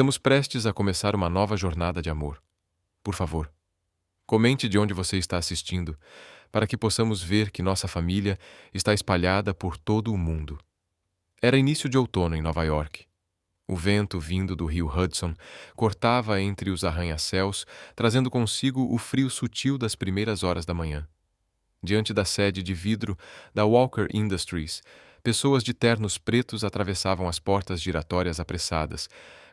Estamos prestes a começar uma nova jornada de amor. Por favor, comente de onde você está assistindo, para que possamos ver que nossa família está espalhada por todo o mundo. Era início de outono em Nova York. O vento vindo do rio Hudson cortava entre os arranha-céus, trazendo consigo o frio sutil das primeiras horas da manhã. Diante da sede de vidro da Walker Industries, pessoas de ternos pretos atravessavam as portas giratórias apressadas,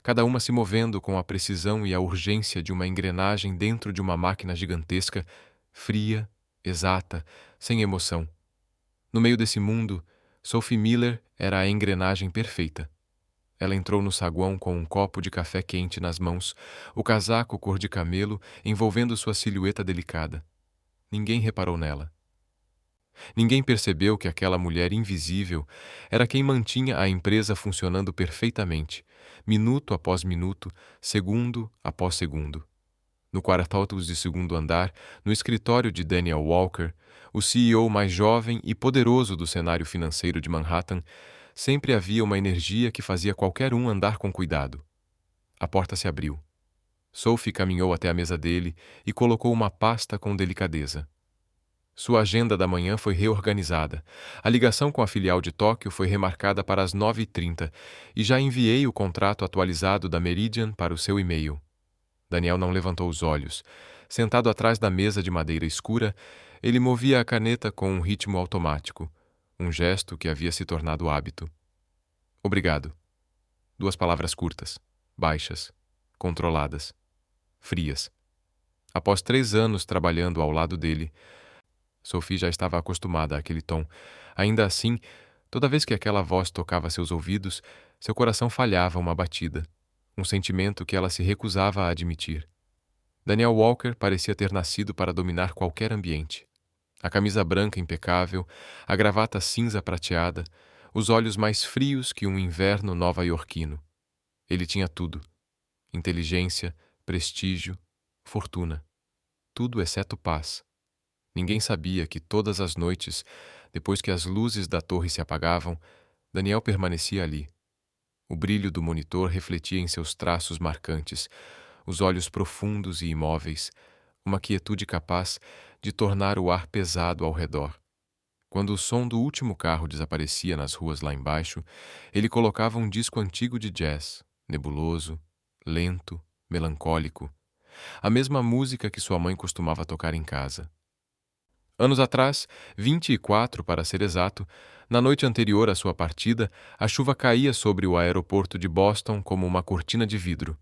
cada uma se movendo com a precisão e a urgência de uma engrenagem dentro de uma máquina gigantesca, fria, exata, sem emoção. No meio desse mundo, Sophie Miller era a engrenagem perfeita. Ela entrou no saguão com um copo de café quente nas mãos, o casaco cor de camelo envolvendo sua silhueta delicada. Ninguém reparou nela. Ninguém percebeu que aquela mulher invisível era quem mantinha a empresa funcionando perfeitamente, minuto após minuto, segundo após segundo. No quartos de segundo andar, no escritório de Daniel Walker, o CEO mais jovem e poderoso do cenário financeiro de Manhattan, sempre havia uma energia que fazia qualquer um andar com cuidado. A porta se abriu. Sophie caminhou até a mesa dele e colocou uma pasta com delicadeza. Sua agenda da manhã foi reorganizada. A ligação com a filial de Tóquio foi remarcada para as 9h30 e já enviei o contrato atualizado da Meridian para o seu e-mail. Daniel não levantou os olhos. Sentado atrás da mesa de madeira escura, ele movia a caneta com um ritmo automático, um gesto que havia se tornado hábito. Obrigado. 2 palavras curtas, baixas, controladas, frias. Após 3 anos trabalhando ao lado dele, Sophie já estava acostumada àquele tom. Ainda assim, toda vez que aquela voz tocava seus ouvidos, seu coração falhava uma batida, um sentimento que ela se recusava a admitir. Daniel Walker parecia ter nascido para dominar qualquer ambiente. A camisa branca impecável, a gravata cinza prateada, os olhos mais frios que um inverno nova-iorquino. Ele tinha tudo: inteligência, prestígio, fortuna. Tudo exceto paz. Ninguém sabia que todas as noites, depois que as luzes da torre se apagavam, Daniel permanecia ali. O brilho do monitor refletia em seus traços marcantes, os olhos profundos e imóveis, uma quietude capaz de tornar o ar pesado ao redor. Quando o som do último carro desaparecia nas ruas lá embaixo, ele colocava um disco antigo de jazz, nebuloso, lento, melancólico, a mesma música que sua mãe costumava tocar em casa. Anos atrás, 24 para ser exato, na noite anterior à sua partida, a chuva caía sobre o aeroporto de Boston como uma cortina de vidro.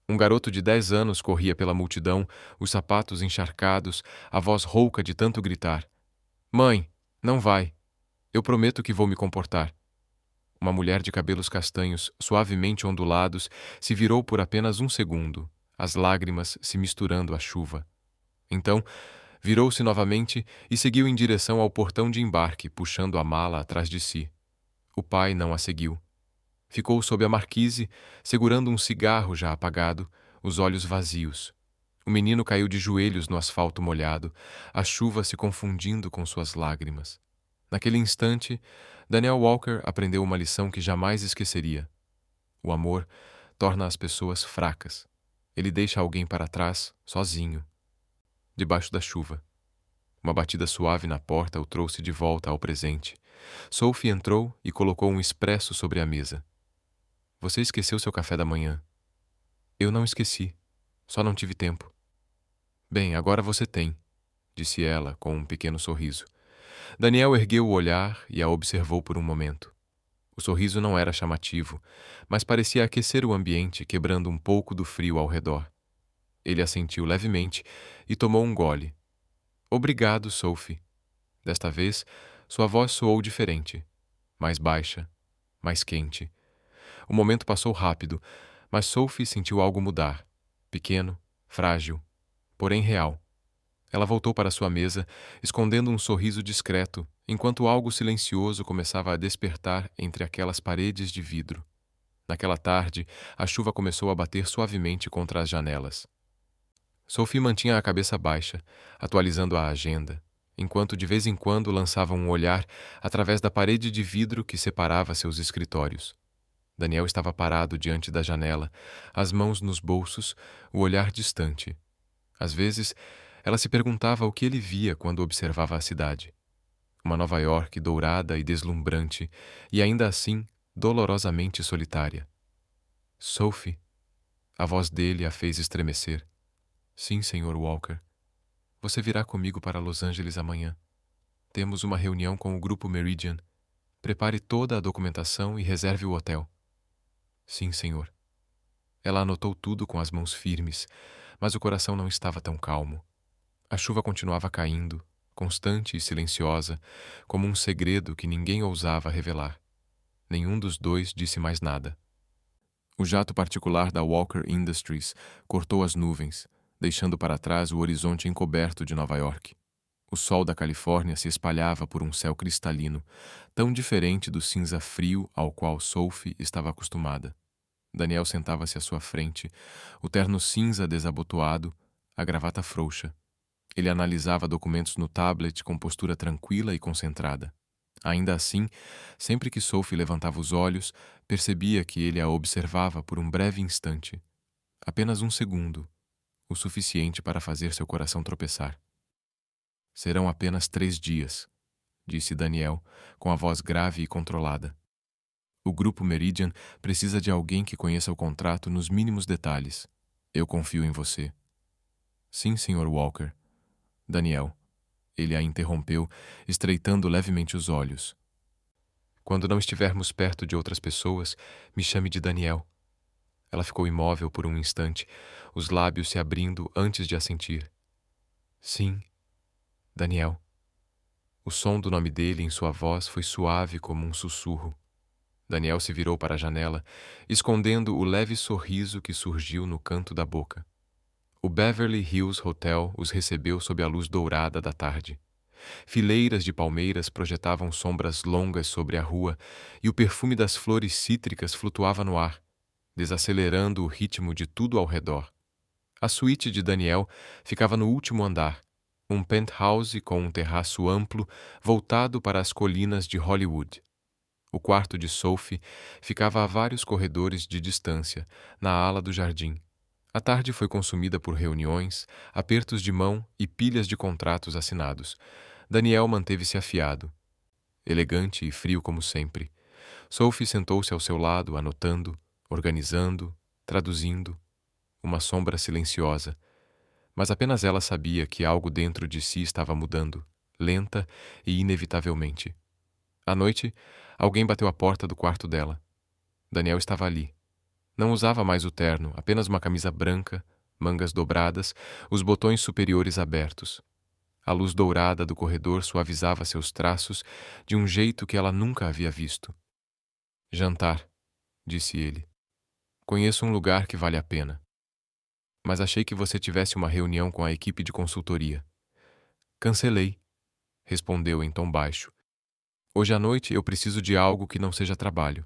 Um garoto de 10 anos corria pela multidão, os sapatos encharcados, a voz rouca de tanto gritar. Mãe, não vai. Eu prometo que vou me comportar. Uma mulher de cabelos castanhos, suavemente ondulados, se virou por apenas 1 segundo, as lágrimas se misturando à chuva. Então, virou-se novamente e seguiu em direção ao portão de embarque, puxando a mala atrás de si. O pai não a seguiu. Ficou sob a marquise, segurando um cigarro já apagado, os olhos vazios. O menino caiu de joelhos no asfalto molhado, a chuva se confundindo com suas lágrimas. Naquele instante, Daniel Walker aprendeu uma lição que jamais esqueceria. O amor torna as pessoas fracas. Ele deixa alguém para trás, sozinho. Debaixo da chuva. Uma batida suave na porta o trouxe de volta ao presente. Sophie entrou e colocou um expresso sobre a mesa. Você esqueceu seu café da manhã. Eu não esqueci. Só não tive tempo. Bem, agora você tem, disse ela com um pequeno sorriso. Daniel ergueu o olhar e a observou por um momento. O sorriso não era chamativo, mas parecia aquecer o ambiente, quebrando um pouco do frio ao redor. Ele assentiu levemente e tomou um gole. Obrigado, Sophie. Desta vez, sua voz soou diferente, mais baixa, mais quente. O momento passou rápido, mas Sophie sentiu algo mudar. Pequeno, frágil, porém real. Ela voltou para sua mesa, escondendo um sorriso discreto, enquanto algo silencioso começava a despertar entre aquelas paredes de vidro. Naquela tarde, a chuva começou a bater suavemente contra as janelas. Sophie mantinha a cabeça baixa, atualizando a agenda, enquanto de vez em quando lançava um olhar através da parede de vidro que separava seus escritórios. Daniel estava parado diante da janela, as mãos nos bolsos, o olhar distante. Às vezes, ela se perguntava o que ele via quando observava a cidade. Uma Nova York dourada e deslumbrante, e ainda assim dolorosamente solitária. Sophie, a voz dele a fez estremecer. Sim, Sr. Walker. Você virá comigo para Los Angeles amanhã. Temos uma reunião com o Grupo Meridian. Prepare toda a documentação e reserve o hotel. Sim, senhor. Ela anotou tudo com as mãos firmes, mas o coração não estava tão calmo. A chuva continuava caindo, constante e silenciosa, como um segredo que ninguém ousava revelar. Nenhum dos dois disse mais nada. O jato particular da Walker Industries cortou as nuvens, deixando para trás o horizonte encoberto de Nova York. O sol da Califórnia se espalhava por um céu cristalino, tão diferente do cinza frio ao qual Sophie estava acostumada. Daniel sentava-se à sua frente, o terno cinza desabotoado, a gravata frouxa. Ele analisava documentos no tablet com postura tranquila e concentrada. Ainda assim, sempre que Sophie levantava os olhos, percebia que ele a observava por um breve instante. Apenas um segundo, o suficiente para fazer seu coração tropeçar. Serão apenas 3 dias, disse Daniel, com a voz grave e controlada. O Grupo Meridian precisa de alguém que conheça o contrato nos mínimos detalhes. Eu confio em você. Sim, Sr. Walker. Daniel. Ele a interrompeu, estreitando levemente os olhos. Quando não estivermos perto de outras pessoas, me chame de Daniel. Ela ficou imóvel por um instante, os lábios se abrindo antes de assentir. Sim, Daniel. O som do nome dele em sua voz foi suave como um sussurro. Daniel se virou para a janela, escondendo o leve sorriso que surgiu no canto da boca. O Beverly Hills Hotel os recebeu sob a luz dourada da tarde. Fileiras de palmeiras projetavam sombras longas sobre a rua e o perfume das flores cítricas flutuava no ar, desacelerando o ritmo de tudo ao redor. A suíte de Daniel ficava no último andar, um penthouse com um terraço amplo voltado para as colinas de Hollywood. O quarto de Sophie ficava a vários corredores de distância, na ala do jardim. A tarde foi consumida por reuniões, apertos de mão e pilhas de contratos assinados. Daniel manteve-se afiado, elegante e frio como sempre. Sophie sentou-se ao seu lado, anotando, organizando, traduzindo. Uma sombra silenciosa. Mas apenas ela sabia que algo dentro de si estava mudando, lenta e inevitavelmente. À noite, alguém bateu à porta do quarto dela. Daniel estava ali. Não usava mais o terno, apenas uma camisa branca, mangas dobradas, os botões superiores abertos. A luz dourada do corredor suavizava seus traços de um jeito que ela nunca havia visto. Jantar, disse ele. Conheço um lugar que vale a pena. Mas achei que você tivesse uma reunião com a equipe de consultoria. Cancelei, respondeu em tom baixo. Hoje à noite eu preciso de algo que não seja trabalho.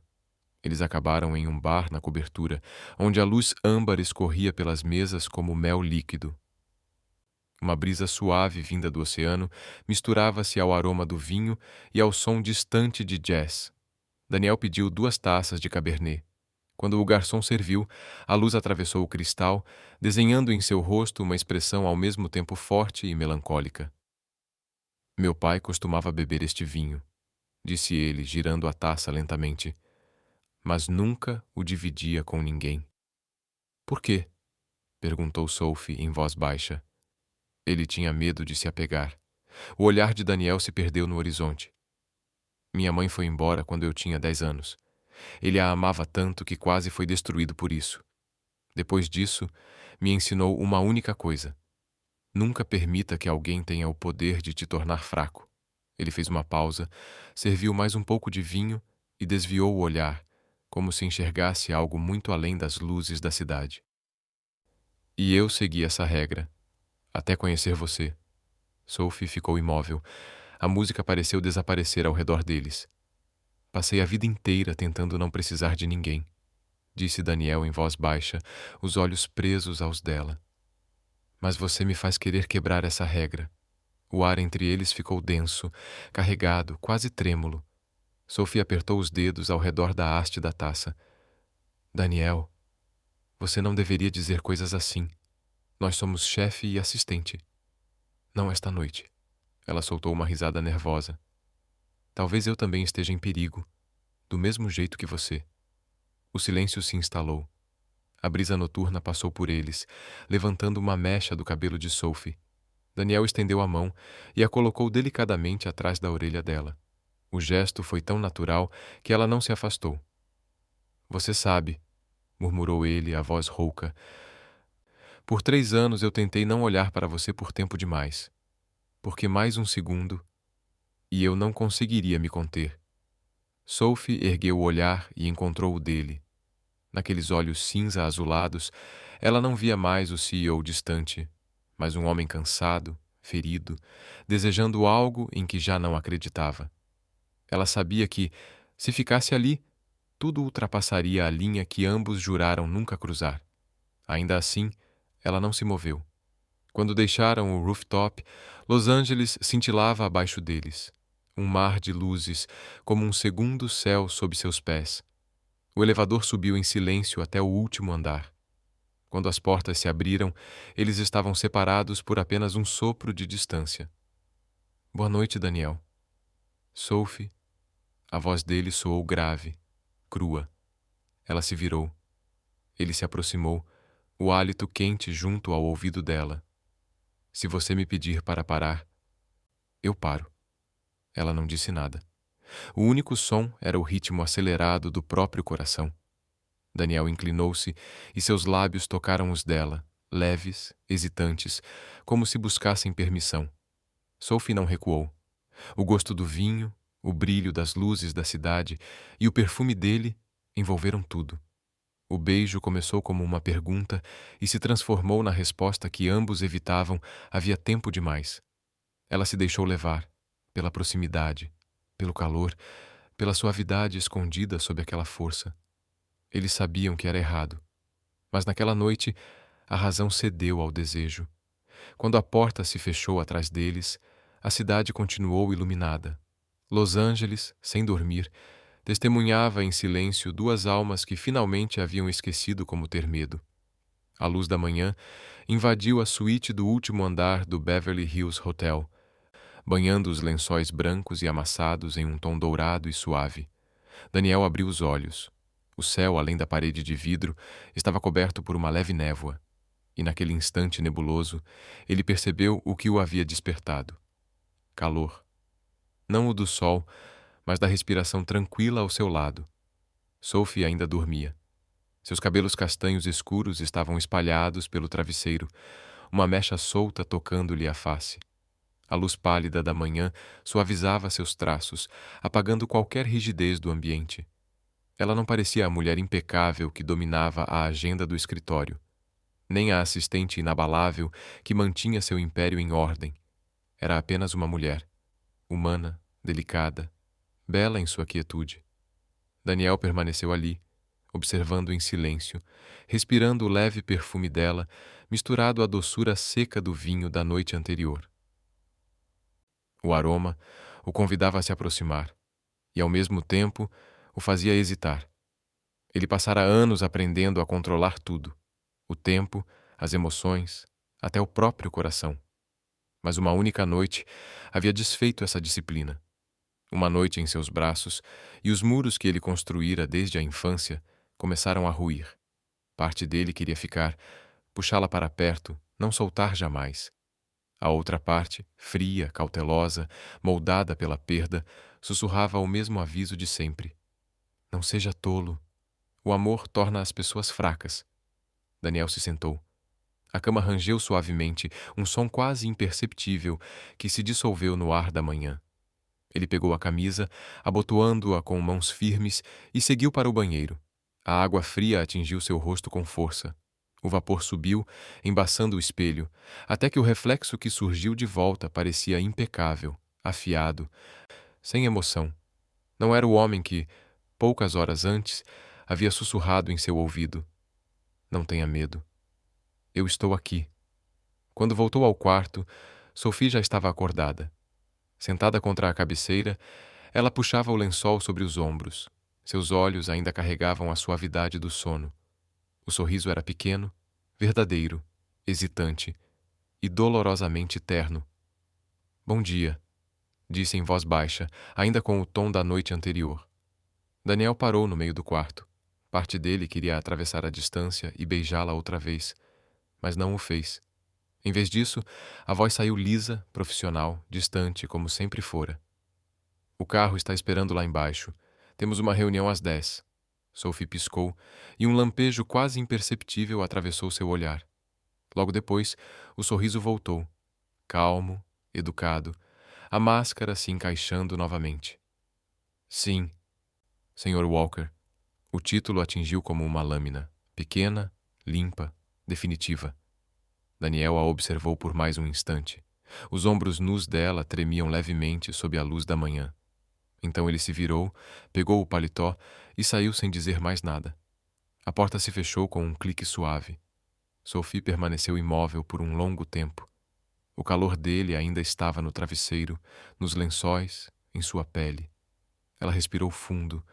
Eles acabaram em um bar na cobertura, onde a luz âmbar escorria pelas mesas como mel líquido. Uma brisa suave vinda do oceano misturava-se ao aroma do vinho e ao som distante de jazz. Daniel pediu 2 taças de cabernet. Quando o garçom serviu, a luz atravessou o cristal, desenhando em seu rosto uma expressão ao mesmo tempo forte e melancólica. Meu pai costumava beber este vinho, disse ele, girando a taça lentamente, mas nunca o dividia com ninguém. Por quê? Perguntou Sophie em voz baixa. Ele tinha medo de se apegar. O olhar de Daniel se perdeu no horizonte. Minha mãe foi embora quando eu tinha 10 anos. Ele a amava tanto que quase foi destruído por isso. Depois disso, me ensinou uma única coisa. Nunca permita que alguém tenha o poder de te tornar fraco. Ele fez uma pausa, serviu mais um pouco de vinho e desviou o olhar, como se enxergasse algo muito além das luzes da cidade. E eu segui essa regra, até conhecer você. Sophie ficou imóvel. A música pareceu desaparecer ao redor deles. Passei a vida inteira tentando não precisar de ninguém, disse Daniel em voz baixa, os olhos presos aos dela. Mas você me faz querer quebrar essa regra. O ar entre eles ficou denso, carregado, quase trêmulo. Sophie apertou os dedos ao redor da haste da taça. Daniel, você não deveria dizer coisas assim. Nós somos chefe e assistente. Não esta noite. Ela soltou uma risada nervosa. Talvez eu também esteja em perigo, do mesmo jeito que você. O silêncio se instalou. A brisa noturna passou por eles, levantando uma mecha do cabelo de Sophie. Daniel estendeu a mão e a colocou delicadamente atrás da orelha dela. O gesto foi tão natural que ela não se afastou. Você sabe, murmurou ele, a voz rouca. Por 3 anos eu tentei não olhar para você por tempo demais. Porque mais um segundo e eu não conseguiria me conter. Sophie ergueu o olhar e encontrou o dele. Naqueles olhos cinza azulados, ela não via mais o CEO distante, mas um homem cansado, ferido, desejando algo em que já não acreditava. Ela sabia que, se ficasse ali, tudo ultrapassaria a linha que ambos juraram nunca cruzar. Ainda assim, ela não se moveu. Quando deixaram o rooftop, Los Angeles cintilava abaixo deles. Um mar de luzes, como um segundo céu sob seus pés. O elevador subiu em silêncio até o último andar. Quando as portas se abriram, eles estavam separados por apenas um sopro de distância. Boa noite, Daniel. Sophie. A voz dele soou grave, crua. Ela se virou. Ele se aproximou, o hálito quente junto ao ouvido dela. Se você me pedir para parar, eu paro. Ela não disse nada. O único som era o ritmo acelerado do próprio coração. Daniel inclinou-se e seus lábios tocaram os dela, leves, hesitantes, como se buscassem permissão. Sophie não recuou. O gosto do vinho, o brilho das luzes da cidade e o perfume dele envolveram tudo. O beijo começou como uma pergunta e se transformou na resposta que ambos evitavam havia tempo demais. Ela se deixou levar, pela proximidade, pelo calor, pela suavidade escondida sob aquela força. Eles sabiam que era errado, mas naquela noite a razão cedeu ao desejo. Quando a porta se fechou atrás deles, a cidade continuou iluminada. Los Angeles, sem dormir, testemunhava em silêncio 2 almas que finalmente haviam esquecido como ter medo. A luz da manhã invadiu a suíte do último andar do Beverly Hills Hotel, banhando os lençóis brancos e amassados em um tom dourado e suave. Daniel abriu os olhos. O céu, além da parede de vidro, estava coberto por uma leve névoa, e naquele instante nebuloso, ele percebeu o que o havia despertado. Calor. Não o do sol, mas da respiração tranquila ao seu lado. Sophie ainda dormia. Seus cabelos castanhos escuros estavam espalhados pelo travesseiro, uma mecha solta tocando-lhe a face. A luz pálida da manhã suavizava seus traços, apagando qualquer rigidez do ambiente. Ela não parecia a mulher impecável que dominava a agenda do escritório, nem a assistente inabalável que mantinha seu império em ordem. Era apenas uma mulher, humana, delicada, bela em sua quietude. Daniel permaneceu ali, observando em silêncio, respirando o leve perfume dela, misturado à doçura seca do vinho da noite anterior. O aroma o convidava a se aproximar, e ao mesmo tempo o fazia hesitar. Ele passara anos aprendendo a controlar tudo: o tempo, as emoções, até o próprio coração. Mas uma única noite havia desfeito essa disciplina. Uma noite em seus braços, e os muros que ele construíra desde a infância começaram a ruir. Parte dele queria ficar, puxá-la para perto, não soltar jamais. A outra parte, fria, cautelosa, moldada pela perda, sussurrava o mesmo aviso de sempre: não seja tolo. O amor torna as pessoas fracas. Daniel se sentou. A cama rangeu suavemente, um som quase imperceptível que se dissolveu no ar da manhã. Ele pegou a camisa, abotoando-a com mãos firmes, e seguiu para o banheiro. A água fria atingiu seu rosto com força. O vapor subiu, embaçando o espelho, até que o reflexo que surgiu de volta parecia impecável, afiado, sem emoção. Não era o homem que, poucas horas antes, havia sussurrado em seu ouvido: não tenha medo. Eu estou aqui. Quando voltou ao quarto, Sophie já estava acordada. Sentada contra a cabeceira, ela puxava o lençol sobre os ombros. Seus olhos ainda carregavam a suavidade do sono. O sorriso era pequeno, verdadeiro, hesitante e dolorosamente terno. "Bom dia", disse em voz baixa, ainda com o tom da noite anterior. Daniel parou no meio do quarto. Parte dele queria atravessar a distância e beijá-la outra vez, mas não o fez. Em vez disso, a voz saiu lisa, profissional, distante, como sempre fora. "O carro está esperando lá embaixo. Temos uma reunião às 10. Sophie piscou, e um lampejo quase imperceptível atravessou seu olhar. Logo depois, o sorriso voltou, calmo, educado, a máscara se encaixando novamente. "Sim, Sr. Walker." O título atingiu como uma lâmina, pequena, limpa, definitiva. Daniel a observou por mais um instante. Os ombros nus dela tremiam levemente sob a luz da manhã. Então ele se virou, pegou o paletó e saiu sem dizer mais nada. A porta se fechou com um clique suave. Sophie permaneceu imóvel por um longo tempo. O calor dele ainda estava no travesseiro, nos lençóis, em sua pele. Ela respirou fundo,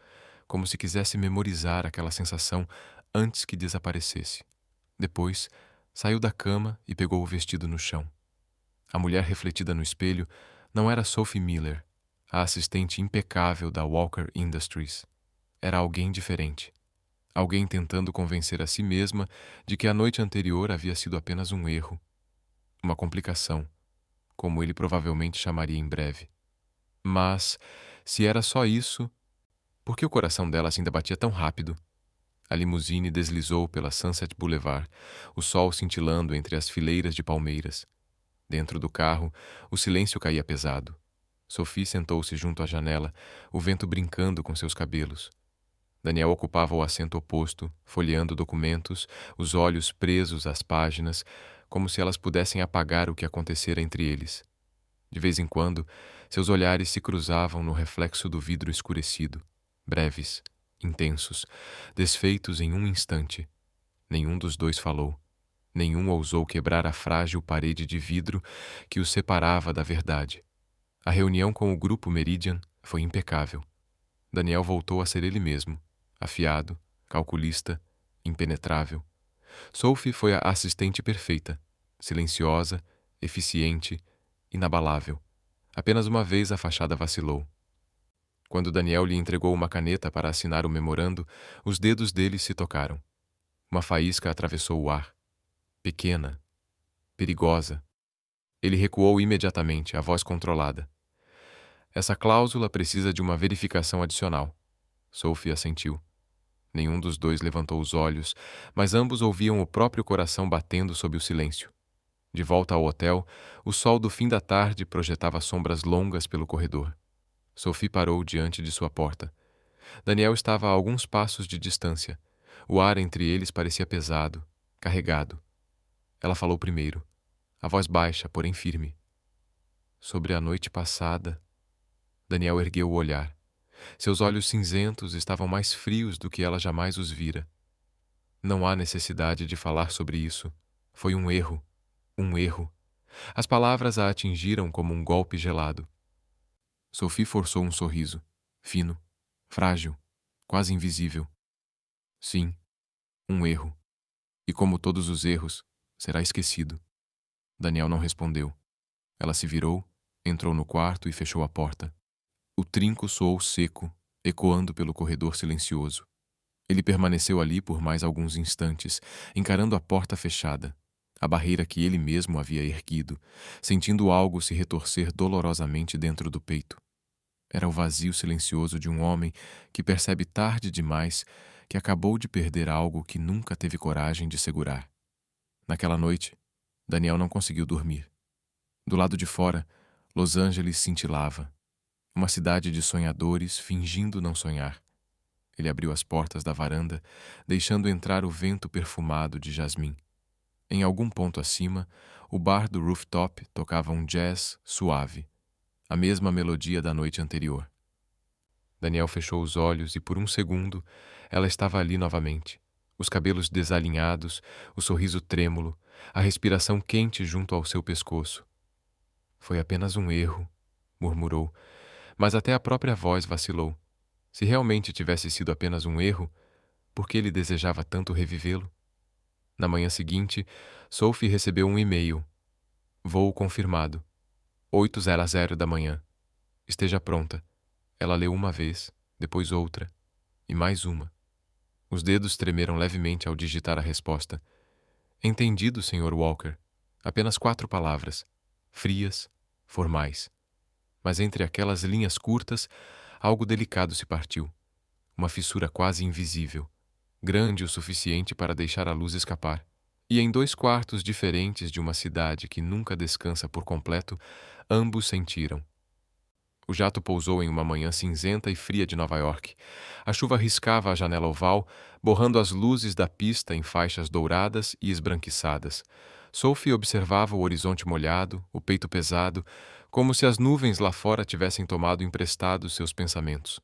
como se quisesse memorizar aquela sensação antes que desaparecesse. Depois, saiu da cama e pegou o vestido no chão. A mulher refletida no espelho não era Sophie Miller, a assistente impecável da Walker Industries. Era alguém diferente. Alguém tentando convencer a si mesma de que a noite anterior havia sido apenas um erro. Uma complicação, como ele provavelmente chamaria em breve. Mas, se era só isso, por que o coração dela ainda batia tão rápido? A limusine deslizou pela Sunset Boulevard, o sol cintilando entre as fileiras de palmeiras. Dentro do carro, o silêncio caía pesado. Sophie sentou-se junto à janela, o vento brincando com seus cabelos. Daniel ocupava o assento oposto, folheando documentos, os olhos presos às páginas, como se elas pudessem apagar o que acontecera entre eles. De vez em quando, seus olhares se cruzavam no reflexo do vidro escurecido, breves, intensos, desfeitos em um instante. Nenhum dos dois falou. Nenhum ousou quebrar a frágil parede de vidro que os separava da verdade. A reunião com o grupo Meridian foi impecável. Daniel voltou a ser ele mesmo, afiado, calculista, impenetrável. Sophie foi a assistente perfeita, silenciosa, eficiente, inabalável. Apenas uma vez a fachada vacilou. Quando Daniel lhe entregou uma caneta para assinar o memorando, os dedos dele se tocaram. Uma faísca atravessou o ar. Pequena, perigosa. Ele recuou imediatamente, a voz controlada. "Essa cláusula precisa de uma verificação adicional." Sophie assentiu. Nenhum dos dois levantou os olhos, mas ambos ouviam o próprio coração batendo sob o silêncio. De volta ao hotel, o sol do fim da tarde projetava sombras longas pelo corredor. Sophie parou diante de sua porta. Daniel estava a alguns passos de distância. O ar entre eles parecia pesado, carregado. Ela falou primeiro, a voz baixa, porém firme. "Sobre a noite passada." Daniel ergueu o olhar. Seus olhos cinzentos estavam mais frios do que ela jamais os vira. "Não há necessidade de falar sobre isso. Foi um erro. Um erro." As palavras a atingiram como um golpe gelado. Sophie forçou um sorriso, fino, frágil, quase invisível. "Sim, um erro. E como todos os erros, será esquecido." Daniel não respondeu. Ela se virou, entrou no quarto e fechou a porta. O trinco soou seco, ecoando pelo corredor silencioso. Ele permaneceu ali por mais alguns instantes, encarando a porta fechada, a barreira que ele mesmo havia erguido, sentindo algo se retorcer dolorosamente dentro do peito. Era o vazio silencioso de um homem que percebe tarde demais que acabou de perder algo que nunca teve coragem de segurar. Naquela noite, Daniel não conseguiu dormir. Do lado de fora, Los Angeles cintilava. Uma cidade de sonhadores fingindo não sonhar. Ele abriu as portas da varanda, deixando entrar o vento perfumado de jasmim. Em algum ponto acima, o bar do rooftop tocava um jazz suave, a mesma melodia da noite anterior. Daniel fechou os olhos e por um segundo ela estava ali novamente, os cabelos desalinhados, o sorriso trêmulo, a respiração quente junto ao seu pescoço. "Foi apenas um erro", murmurou, mas até a própria voz vacilou. Se realmente tivesse sido apenas um erro, por que ele desejava tanto revivê-lo? Na manhã seguinte, Sophie recebeu um e-mail. Voo confirmado. 8h da manhã. Esteja pronta. Ela leu uma vez, depois outra, e mais uma. Os dedos tremeram levemente ao digitar a resposta. Entendido, Sr. Walker. Apenas 4 palavras. Frias, formais. Mas entre aquelas linhas curtas, algo delicado se partiu. Uma fissura quase invisível, grande o suficiente para deixar a luz escapar. E em 2 quartos diferentes de uma cidade que nunca descansa por completo, ambos sentiram. O jato pousou em uma manhã cinzenta e fria de Nova York. A chuva riscava a janela oval, borrando as luzes da pista em faixas douradas e esbranquiçadas. Sophie observava o horizonte molhado, o peito pesado, como se as nuvens lá fora tivessem tomado emprestados seus pensamentos.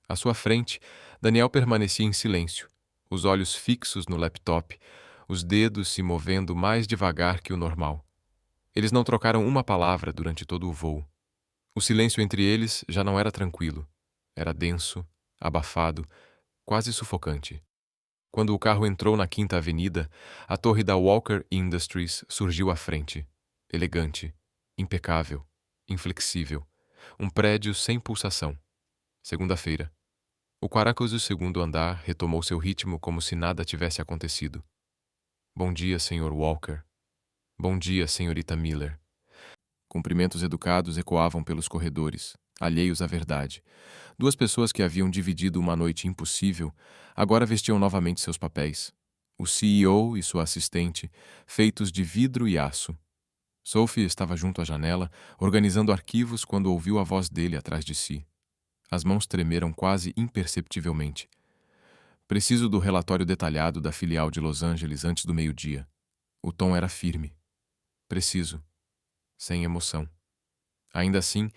À sua frente, Daniel permanecia em silêncio, os olhos fixos no laptop, os dedos se movendo mais devagar que o normal. Eles não trocaram uma palavra durante todo o voo. O silêncio entre eles já não era tranquilo. Era denso, abafado, quase sufocante. Quando o carro entrou na Quinta Avenida, a torre da Walker Industries surgiu à frente. Elegante, impecável, inflexível. Um prédio sem pulsação. Segunda-feira. O 42º andar retomou seu ritmo como se nada tivesse acontecido. Bom dia, Sr. Walker. Bom dia, Senhorita Miller. Cumprimentos educados ecoavam pelos corredores, alheios à verdade. 2 pessoas que haviam dividido uma noite impossível, agora vestiam novamente seus papéis. O CEO e sua assistente, feitos de vidro e aço. Sophie estava junto à janela, organizando arquivos quando ouviu a voz dele atrás de si. As mãos tremeram quase imperceptivelmente. Preciso do relatório detalhado da filial de Los Angeles antes do meio-dia. O tom era firme. Preciso. Sem emoção. Ainda assim,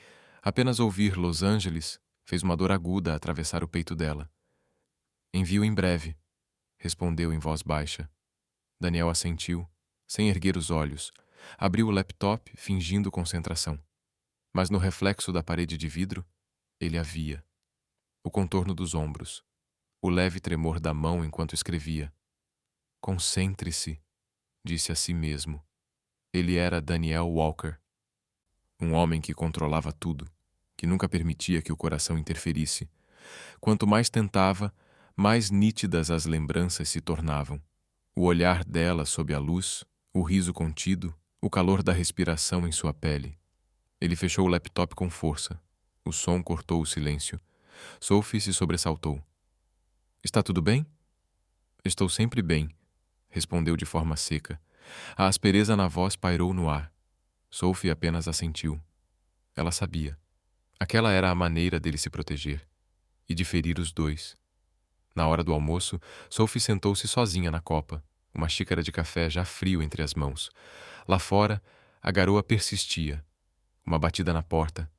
apenas ouvir Los Angeles fez uma dor aguda atravessar o peito dela. Envio em breve, respondeu em voz baixa. Daniel assentiu, sem erguer os olhos. Abriu o laptop, fingindo concentração. Mas no reflexo da parede de vidro, ele a via. O contorno dos ombros. O leve tremor da mão enquanto escrevia. Concentre-se, disse a si mesmo. Ele era Daniel Walker. Um homem que controlava tudo, que nunca permitia que o coração interferisse. Quanto mais tentava, mais nítidas as lembranças se tornavam. O olhar dela sob a luz, o riso contido, o calor da respiração em sua pele. Ele fechou o laptop com força. O som cortou o silêncio. Sophie se sobressaltou. Está tudo bem? Estou sempre bem, respondeu de forma seca. A aspereza na voz pairou no ar. Sophie apenas assentiu. Ela sabia. Aquela era a maneira dele se proteger e de ferir os dois. Na hora do almoço, Sophie sentou-se sozinha na copa, uma xícara de café já frio entre as mãos. Lá fora, a garoa persistia. Uma batida na porta.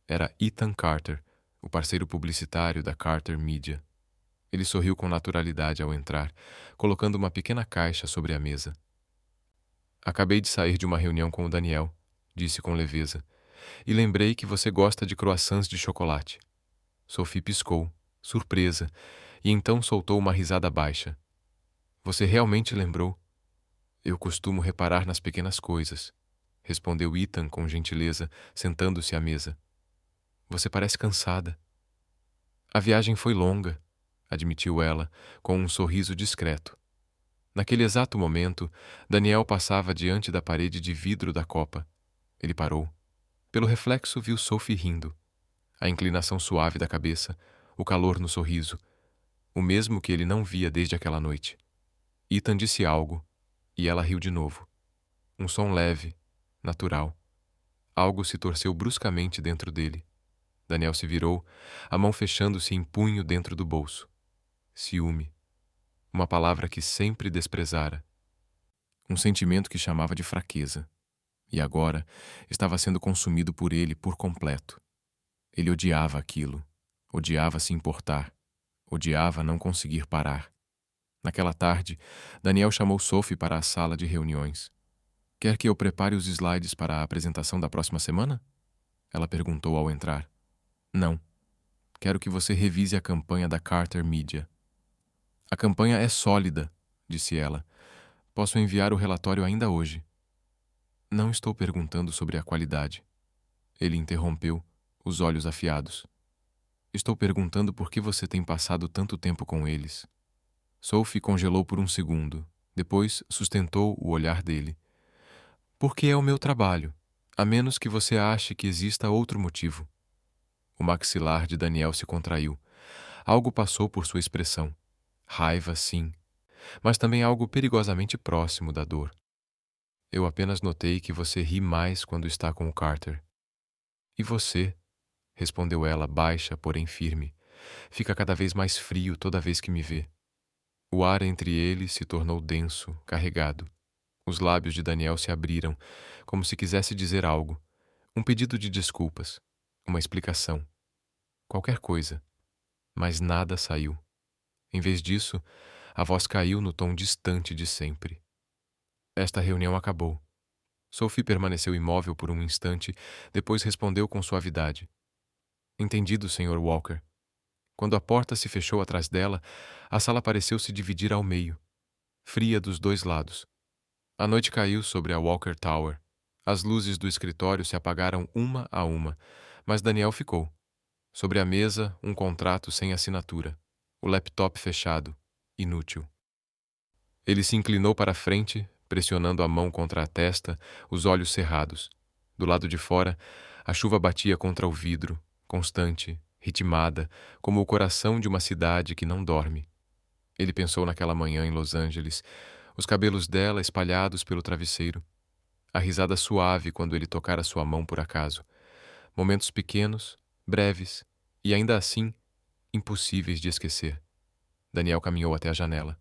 Era Ethan Carter, o parceiro publicitário da Carter Media. Ele sorriu com naturalidade ao entrar, colocando uma pequena caixa sobre a mesa. Acabei de sair de uma reunião com o Daniel, disse com leveza, e lembrei que você gosta de croissants de chocolate. Sophie piscou, surpresa, e então soltou uma risada baixa. Você realmente lembrou? Eu costumo reparar nas pequenas coisas, respondeu Ethan com gentileza, sentando-se à mesa. Você parece cansada. A viagem foi longa, admitiu ela, com um sorriso discreto. Naquele exato momento, Daniel passava diante da parede de vidro da copa. Ele parou. Pelo reflexo, viu Sophie rindo. A inclinação suave da cabeça, o calor no sorriso, o mesmo que ele não via desde aquela noite. Ethan disse algo, e ela riu de novo. Um som leve, natural. Algo se torceu bruscamente dentro dele. Daniel se virou, a mão fechando-se em punho dentro do bolso. Ciúme. Uma palavra que sempre desprezara. Um sentimento que chamava de fraqueza. E agora estava sendo consumido por ele por completo. Ele odiava aquilo. Odiava se importar. Odiava não conseguir parar. Naquela tarde, Daniel chamou Sophie para a sala de reuniões. Quer que eu prepare os slides para a apresentação da próxima semana? Ela perguntou ao entrar. Não. Quero que você revise a campanha da Carter Media. A campanha é sólida, disse ela. Posso enviar o relatório ainda hoje. Não estou perguntando sobre a qualidade. Ele interrompeu, os olhos afiados. Estou perguntando por que você tem passado tanto tempo com eles. Sophie congelou por um segundo, depois sustentou o olhar dele. Porque é o meu trabalho, a menos que você ache que exista outro motivo. O maxilar de Daniel se contraiu. Algo passou por sua expressão. Raiva, sim, mas também algo perigosamente próximo da dor. Eu apenas notei que você ri mais quando está com o Carter. E você? Respondeu ela, baixa, porém firme. Fica cada vez mais frio toda vez que me vê. O ar entre eles se tornou denso, carregado. Os lábios de Daniel se abriram, como se quisesse dizer algo. Um pedido de desculpas. Uma explicação. Qualquer coisa. Mas nada saiu. Em vez disso, a voz caiu no tom distante de sempre. Esta reunião acabou. Sophie permaneceu imóvel por um instante, depois respondeu com suavidade. Entendido, Sr. Walker. Quando a porta se fechou atrás dela, a sala pareceu se dividir ao meio, fria dos dois lados. A noite caiu sobre a Walker Tower. As luzes do escritório se apagaram uma a uma, mas Daniel ficou. Sobre a mesa, um contrato sem assinatura. O laptop fechado, inútil. Ele se inclinou para a frente, pressionando a mão contra a testa, os olhos cerrados. Do lado de fora, a chuva batia contra o vidro, constante, ritmada, como o coração de uma cidade que não dorme. Ele pensou naquela manhã em Los Angeles, os cabelos dela espalhados pelo travesseiro, a risada suave quando ele tocara sua mão por acaso. Momentos pequenos, breves, e ainda assim, impossíveis de esquecer. Daniel caminhou até a janela.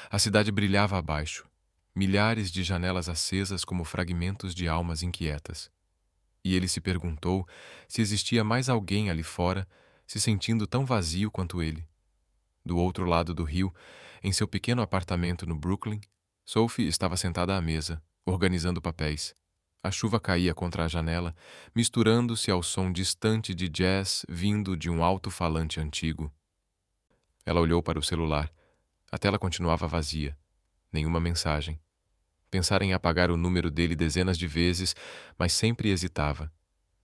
A cidade brilhava abaixo, milhares de janelas acesas como fragmentos de almas inquietas. E ele se perguntou se existia mais alguém ali fora, se sentindo tão vazio quanto ele. Do outro lado do rio, em seu pequeno apartamento no Brooklyn, Sophie estava sentada à mesa, organizando papéis. A chuva caía contra a janela, misturando-se ao som distante de jazz vindo de um alto-falante antigo. Ela olhou para o celular. A tela continuava vazia. Nenhuma mensagem. Pensara em apagar o número dele dezenas de vezes, mas sempre hesitava.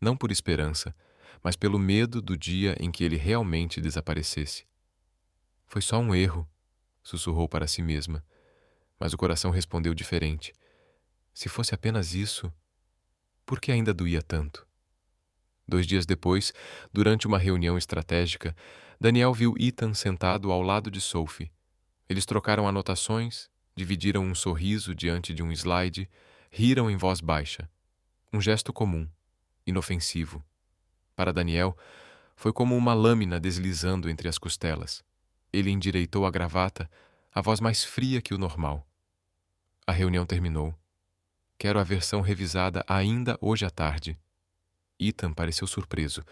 Não por esperança, mas pelo medo do dia em que ele realmente desaparecesse. Foi só um erro, sussurrou para si mesma, mas o coração respondeu diferente. Se fosse apenas isso, por que ainda doía tanto? 2 dias depois, durante uma reunião estratégica, Daniel viu Ethan sentado ao lado de Sophie. Eles trocaram anotações, dividiram um sorriso diante de um slide, riram em voz baixa. Um gesto comum, inofensivo. Para Daniel, foi como uma lâmina deslizando entre as costelas. Ele endireitou a gravata, a voz mais fria que o normal. A reunião terminou. Quero a versão revisada ainda hoje à tarde. Ethan pareceu surpreso.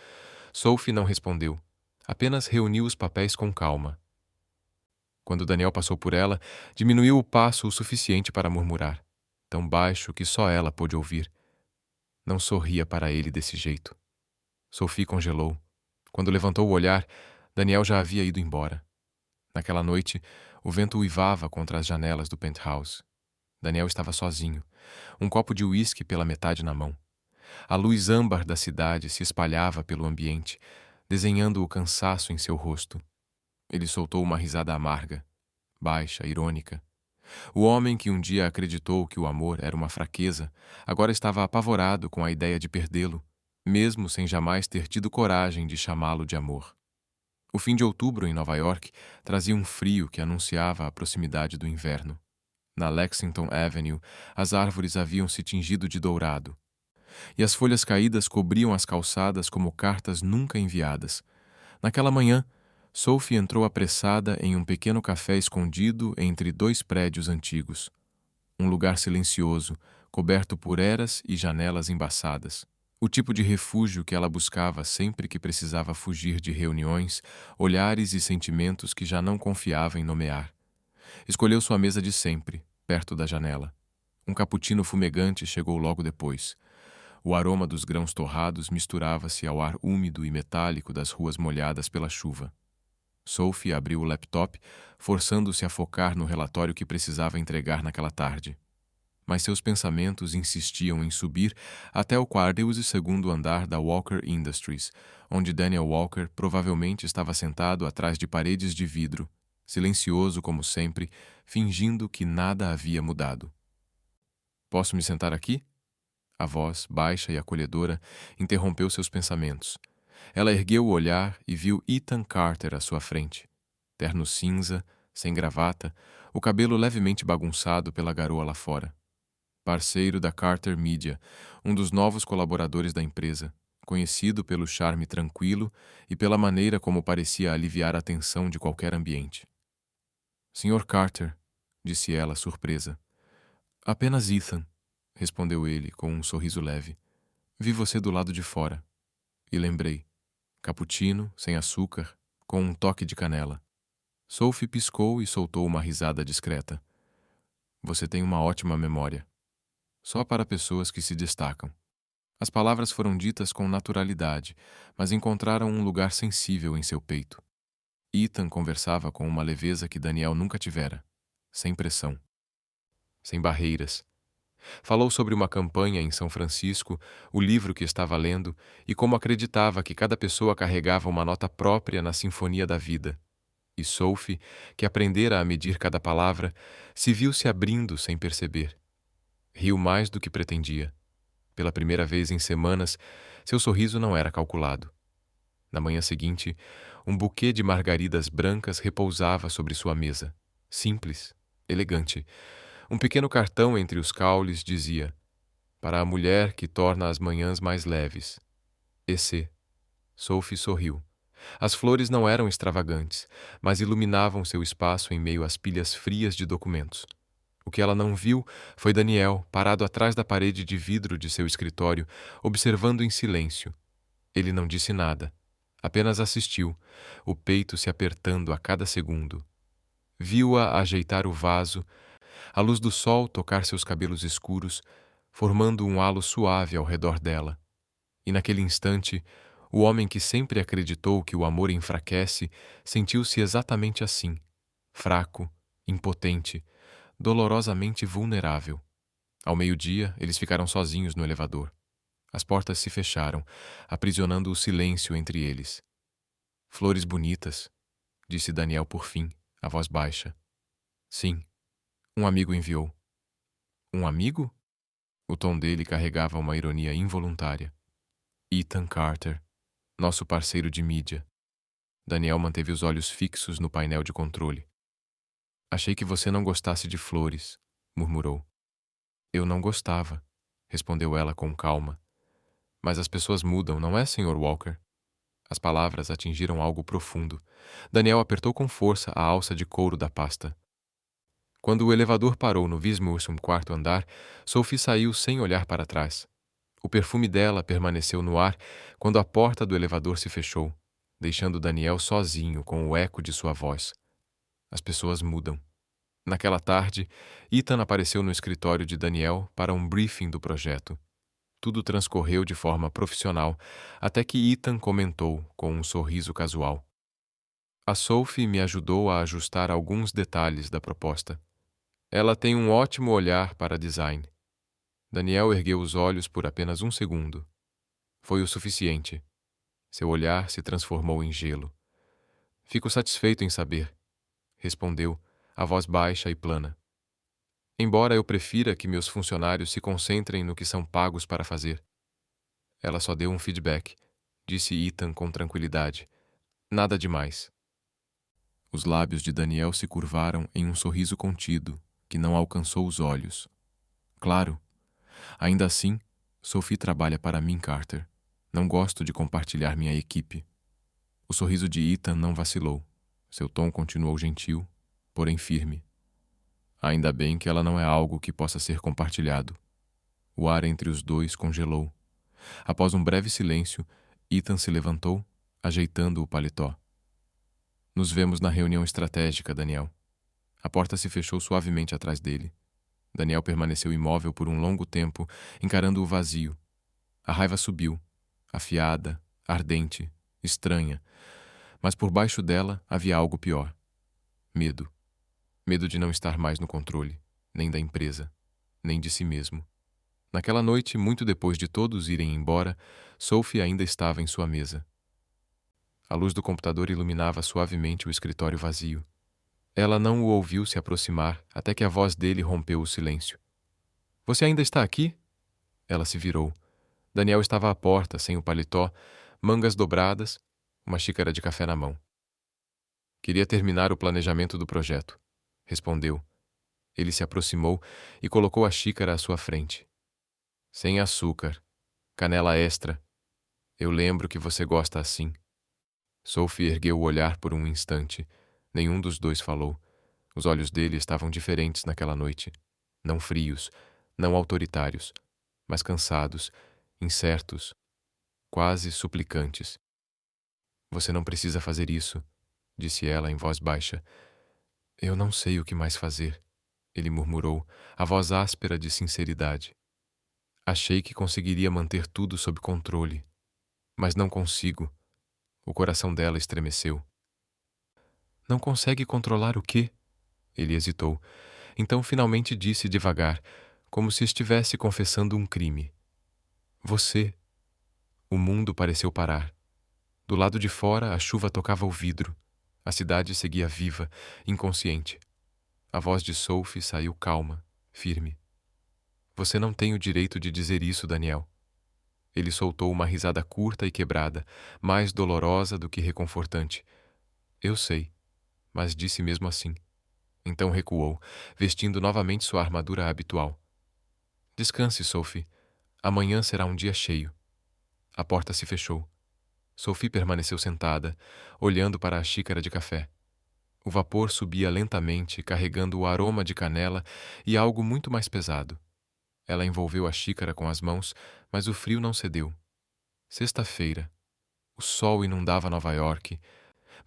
Sophie não respondeu. Apenas reuniu os papéis com calma. Quando Daniel passou por ela, diminuiu o passo o suficiente para murmurar, tão baixo que só ela pôde ouvir. Não sorria para ele desse jeito. Sophie congelou. Quando levantou o olhar, Daniel já havia ido embora. Naquela noite, o vento uivava contra as janelas do penthouse. Daniel estava sozinho, um copo de uísque pela metade na mão. A luz âmbar da cidade se espalhava pelo ambiente, desenhando o cansaço em seu rosto. Ele soltou uma risada amarga, baixa, irônica. O homem que um dia acreditou que o amor era uma fraqueza, agora estava apavorado com a ideia de perdê-lo, mesmo sem jamais ter tido coragem de chamá-lo de amor. O fim de outubro em Nova York trazia um frio que anunciava a proximidade do inverno. Na Lexington Avenue, as árvores haviam se tingido de dourado, e as folhas caídas cobriam as calçadas como cartas nunca enviadas. Naquela manhã, Sophie entrou apressada em um pequeno café escondido entre 2 prédios antigos. Um lugar silencioso, coberto por eras e janelas embaçadas. O tipo de refúgio que ela buscava sempre que precisava fugir de reuniões, olhares e sentimentos que já não confiava em nomear. Escolheu sua mesa de sempre, perto da janela. Um cappuccino fumegante chegou logo depois. O aroma dos grãos torrados misturava-se ao ar úmido e metálico das ruas molhadas pela chuva. Sophie abriu o laptop, forçando-se a focar no relatório que precisava entregar naquela tarde. Mas seus pensamentos insistiam em subir até o 42º andar da Walker Industries, onde Daniel Walker provavelmente estava sentado atrás de paredes de vidro, silencioso como sempre, fingindo que nada havia mudado. "Posso me sentar aqui?" A voz, baixa e acolhedora, interrompeu seus pensamentos. Ela ergueu o olhar e viu Ethan Carter à sua frente. Terno cinza, sem gravata, o cabelo levemente bagunçado pela garoa lá fora. Parceiro da Carter Media, um dos novos colaboradores da empresa, conhecido pelo charme tranquilo e pela maneira como parecia aliviar a tensão de qualquer ambiente. "Sr. Carter", disse ela, surpresa. "Apenas Ethan", respondeu ele com um sorriso leve. "Vi você do lado de fora." E lembrei. Cappuccino, sem açúcar, com um toque de canela. Sophie piscou e soltou uma risada discreta. "Você tem uma ótima memória. Só para pessoas que se destacam." As palavras foram ditas com naturalidade, mas encontraram um lugar sensível em seu peito. Ethan conversava com uma leveza que Daniel nunca tivera, sem pressão, sem barreiras. Falou sobre uma campanha em São Francisco, o livro que estava lendo e como acreditava que cada pessoa carregava uma nota própria na sinfonia da vida. E Sophie, que aprendera a medir cada palavra, se viu se abrindo sem perceber. Riu mais do que pretendia. Pela primeira vez em semanas, seu sorriso não era calculado. Na manhã seguinte, um buquê de margaridas brancas repousava sobre sua mesa. Simples, elegante. Um pequeno cartão entre os caules dizia: "Para a mulher que torna as manhãs mais leves. E.C." Sophie sorriu. As flores não eram extravagantes, mas iluminavam seu espaço em meio às pilhas frias de documentos. O que ela não viu foi Daniel, parado atrás da parede de vidro de seu escritório, observando em silêncio. Ele não disse nada. Apenas assistiu, o peito se apertando a cada segundo. Viu-a ajeitar o vaso, a luz do sol tocar seus cabelos escuros, formando um halo suave ao redor dela. E naquele instante, o homem que sempre acreditou que o amor enfraquece sentiu-se exatamente assim, fraco, impotente, dolorosamente vulnerável. Ao meio-dia, eles ficaram sozinhos no elevador. As portas se fecharam, aprisionando o silêncio entre eles. "Flores bonitas", disse Daniel por fim, a voz baixa. "Sim, um amigo enviou." "Um amigo?" O tom dele carregava uma ironia involuntária. "Ethan Carter, nosso parceiro de mídia." Daniel manteve os olhos fixos no painel de controle. "Achei que você não gostasse de flores", murmurou. "Eu não gostava", respondeu ela com calma. "Mas as pessoas mudam, não é, Sr. Walker?" As palavras atingiram algo profundo. Daniel apertou com força a alça de couro da pasta. Quando o elevador parou no Vismursum 4º andar, Sophie saiu sem olhar para trás. O perfume dela permaneceu no ar quando a porta do elevador se fechou, deixando Daniel sozinho com o eco de sua voz. As pessoas mudam. Naquela tarde, Ethan apareceu no escritório de Daniel para um briefing do projeto. Tudo transcorreu de forma profissional, até que Ethan comentou com um sorriso casual: "A Sophie me ajudou a ajustar alguns detalhes da proposta. Ela tem um ótimo olhar para design." Daniel ergueu os olhos por apenas um segundo. Foi o suficiente. Seu olhar se transformou em gelo. "Fico satisfeito em saber", respondeu, a voz baixa e plana. "Embora eu prefira que meus funcionários se concentrem no que são pagos para fazer." Ela só deu um feedback, disse Ethan com tranquilidade. "Nada demais." Os lábios de Daniel se curvaram em um sorriso contido, que não alcançou os olhos. "Claro. Ainda assim, Sophie trabalha para mim, Carter. Não gosto de compartilhar minha equipe." O sorriso de Ethan não vacilou. Seu tom continuou gentil, porém firme. "Ainda bem que ela não é algo que possa ser compartilhado." O ar entre os dois congelou. Após um breve silêncio, Ethan se levantou, ajeitando o paletó. "Nos vemos na reunião estratégica, Daniel." A porta se fechou suavemente atrás dele. Daniel permaneceu imóvel por um longo tempo, encarando o vazio. A raiva subiu, afiada, ardente, estranha, mas por baixo dela havia algo pior. Medo. Medo de não estar mais no controle, nem da empresa, nem de si mesmo. Naquela noite, muito depois de todos irem embora, Sophie ainda estava em sua mesa. A luz do computador iluminava suavemente o escritório vazio. Ela não o ouviu se aproximar até que a voz dele rompeu o silêncio. — Você ainda está aqui? Ela se virou. Daniel estava à porta, sem o paletó, mangas dobradas, uma xícara de café na mão. — Queria terminar o planejamento do projeto, respondeu. Ele se aproximou e colocou a xícara à sua frente. — Sem açúcar. Canela extra. Eu lembro que você gosta assim. Sophie ergueu o olhar por um instante. Nenhum dos dois falou. Os olhos dele estavam diferentes naquela noite. Não frios, não autoritários, mas cansados, incertos, quase suplicantes. — Você não precisa fazer isso, disse ela em voz baixa. — Eu não sei o que mais fazer, ele murmurou, a voz áspera de sinceridade. Achei que conseguiria manter tudo sob controle, mas não consigo. O coração dela estremeceu. — Não consegue controlar o quê? Ele hesitou. Então finalmente disse devagar, como se estivesse confessando um crime. — Você. O mundo pareceu parar. Do lado de fora, a chuva tocava o vidro. A cidade seguia viva, inconsciente. A voz de Sophie saiu calma, firme. — Você não tem o direito de dizer isso, Daniel. Ele soltou uma risada curta e quebrada, mais dolorosa do que reconfortante. — Eu sei, mas disse mesmo assim. Então recuou, vestindo novamente sua armadura habitual. — Descanse, Sophie. Amanhã será um dia cheio. A porta se fechou. Sophie permaneceu sentada, olhando para a xícara de café. O vapor subia lentamente, carregando o aroma de canela e algo muito mais pesado. Ela envolveu a xícara com as mãos, mas o frio não cedeu. Sexta-feira. O sol inundava Nova York,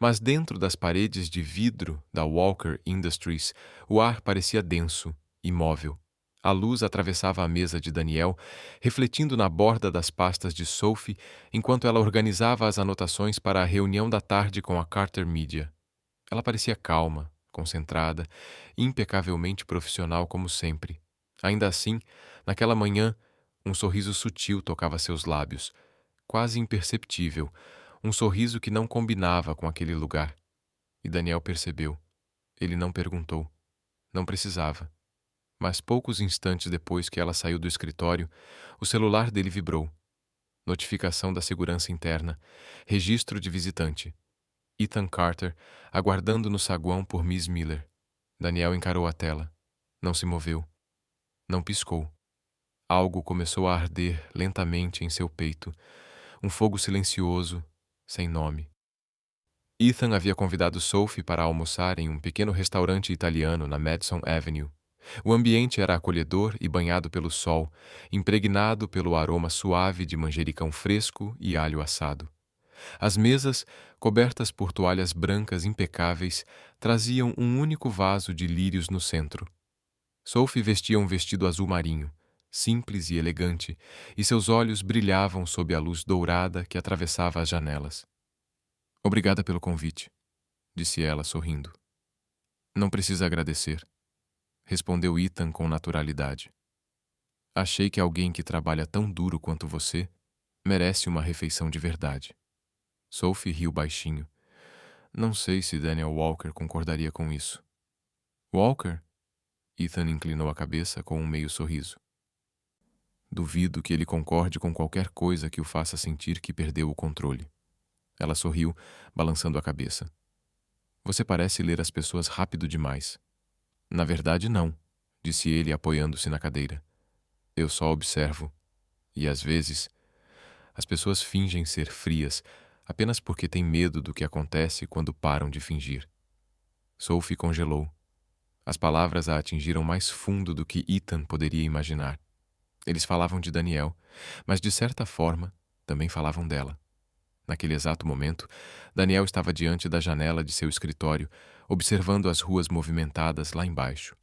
mas dentro das paredes de vidro da Walker Industries, o ar parecia denso, imóvel. A luz atravessava a mesa de Daniel, refletindo na borda das pastas de Sophie enquanto ela organizava as anotações para a reunião da tarde com a Carter Media. Ela parecia calma, concentrada, impecavelmente profissional como sempre. Ainda assim, naquela manhã, um sorriso sutil tocava seus lábios, quase imperceptível, um sorriso que não combinava com aquele lugar. E Daniel percebeu. Ele não perguntou. Não precisava. Mas poucos instantes depois que ela saiu do escritório, o celular dele vibrou. Notificação da segurança interna. Registro de visitante. Ethan Carter, aguardando no saguão por Miss Miller. Daniel encarou a tela. Não se moveu. Não piscou. Algo começou a arder lentamente em seu peito. Um fogo silencioso, sem nome. Ethan havia convidado Sophie para almoçar em um pequeno restaurante italiano na Madison Avenue. O ambiente era acolhedor e banhado pelo sol, impregnado pelo aroma suave de manjericão fresco e alho assado. As mesas, cobertas por toalhas brancas impecáveis, traziam um único vaso de lírios no centro. Sophie vestia um vestido azul marinho, simples e elegante, e seus olhos brilhavam sob a luz dourada que atravessava as janelas. — Obrigada pelo convite, disse ela, sorrindo. — Não precisa agradecer, respondeu Ethan com naturalidade. Achei que alguém que trabalha tão duro quanto você merece uma refeição de verdade. Sophie riu baixinho. Não sei se Daniel Walker concordaria com isso. Walker? Ethan inclinou a cabeça com um meio sorriso. Duvido que ele concorde com qualquer coisa que o faça sentir que perdeu o controle. Ela sorriu, balançando a cabeça. Você parece ler as pessoas rápido demais. Na verdade, não, disse ele, apoiando-se na cadeira. Eu só observo. E, às vezes, as pessoas fingem ser frias apenas porque têm medo do que acontece quando param de fingir. Sophie congelou. As palavras a atingiram mais fundo do que Ethan poderia imaginar. Eles falavam de Daniel, mas, de certa forma, também falavam dela. Naquele exato momento, Daniel estava diante da janela de seu escritório, observando as ruas movimentadas lá embaixo.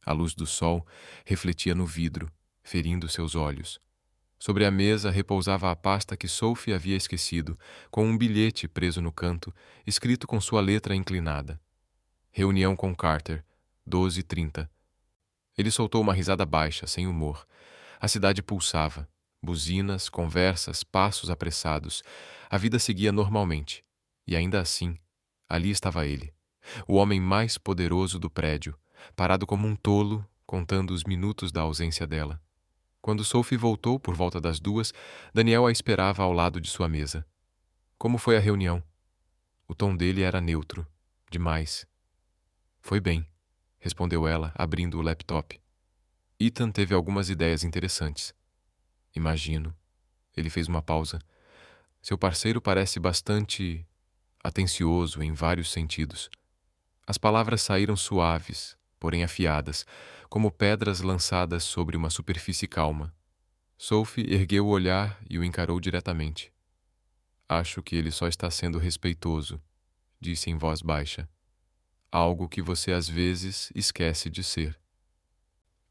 A luz do sol refletia no vidro, ferindo seus olhos. Sobre a mesa repousava a pasta que Sophie havia esquecido, com um bilhete preso no canto, escrito com sua letra inclinada. Reunião com Carter, 12h30. Ele soltou uma risada baixa, sem humor. A cidade pulsava. Buzinas, conversas, passos apressados. A vida seguia normalmente. E ainda assim, ali estava ele, o homem mais poderoso do prédio, parado como um tolo, contando os minutos da ausência dela. Quando Sophie voltou por volta das 2, Daniel a esperava ao lado de sua mesa. Como foi a reunião? O tom dele era neutro. Demais. Foi bem, respondeu ela, abrindo o laptop. Ethan teve algumas ideias interessantes. Imagino. Ele fez uma pausa. Seu parceiro parece bastante atencioso em vários sentidos. As palavras saíram suaves, porém afiadas, como pedras lançadas sobre uma superfície calma. Sophie ergueu o olhar e o encarou diretamente. Acho que ele só está sendo respeitoso, disse em voz baixa. Algo que você às vezes esquece de ser.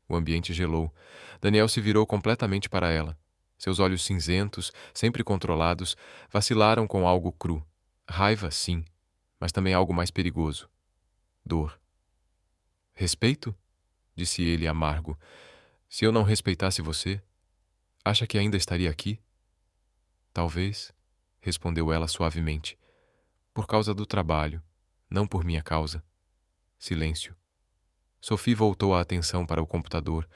O ambiente gelou. Daniel se virou completamente para ela. Seus olhos cinzentos, sempre controlados, vacilaram com algo cru. Raiva, sim, mas também algo mais perigoso. Dor. Respeito? Disse ele amargo. Se eu não respeitasse você, acha que ainda estaria aqui? Talvez, respondeu ela suavemente. Por causa do trabalho, não por minha causa. Silêncio. Sophie voltou a atenção para o computador,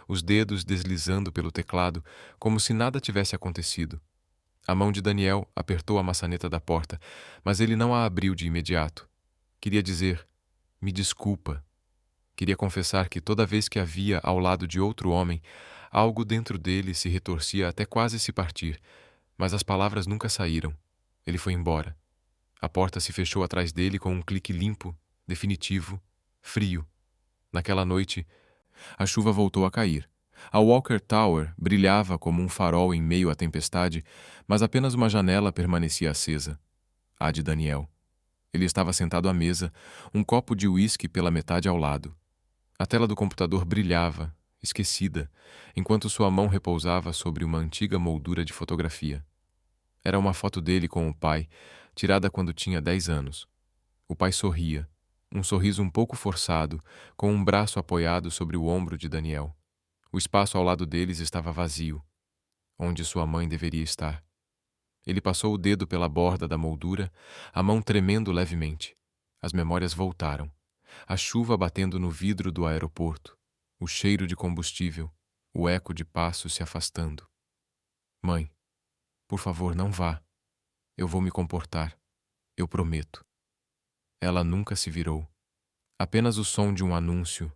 os dedos deslizando pelo teclado, como se nada tivesse acontecido. A mão de Daniel apertou a maçaneta da porta, mas ele não a abriu de imediato. Queria dizer, me desculpa. Queria confessar que toda vez que a via ao lado de outro homem, algo dentro dele se retorcia até quase se partir, mas as palavras nunca saíram. Ele foi embora. A porta se fechou atrás dele com um clique limpo, definitivo, frio. Naquela noite, a chuva voltou a cair. A Walker Tower brilhava como um farol em meio à tempestade, mas apenas uma janela permanecia acesa. A de Daniel. Ele estava sentado à mesa, um copo de uísque pela metade ao lado. A tela do computador brilhava, esquecida, enquanto sua mão repousava sobre uma antiga moldura de fotografia. Era uma foto dele com o pai, tirada quando tinha 10 anos. O pai sorria, um sorriso um pouco forçado, com um braço apoiado sobre o ombro de Daniel. O espaço ao lado deles estava vazio, onde sua mãe deveria estar. Ele passou o dedo pela borda da moldura, a mão tremendo levemente. As memórias voltaram. A chuva batendo no vidro do aeroporto, o cheiro de combustível, o eco de passos se afastando. Mãe, por favor, não vá. Eu vou me comportar. Eu prometo. Ela nunca se virou. Apenas o som de um anúncio,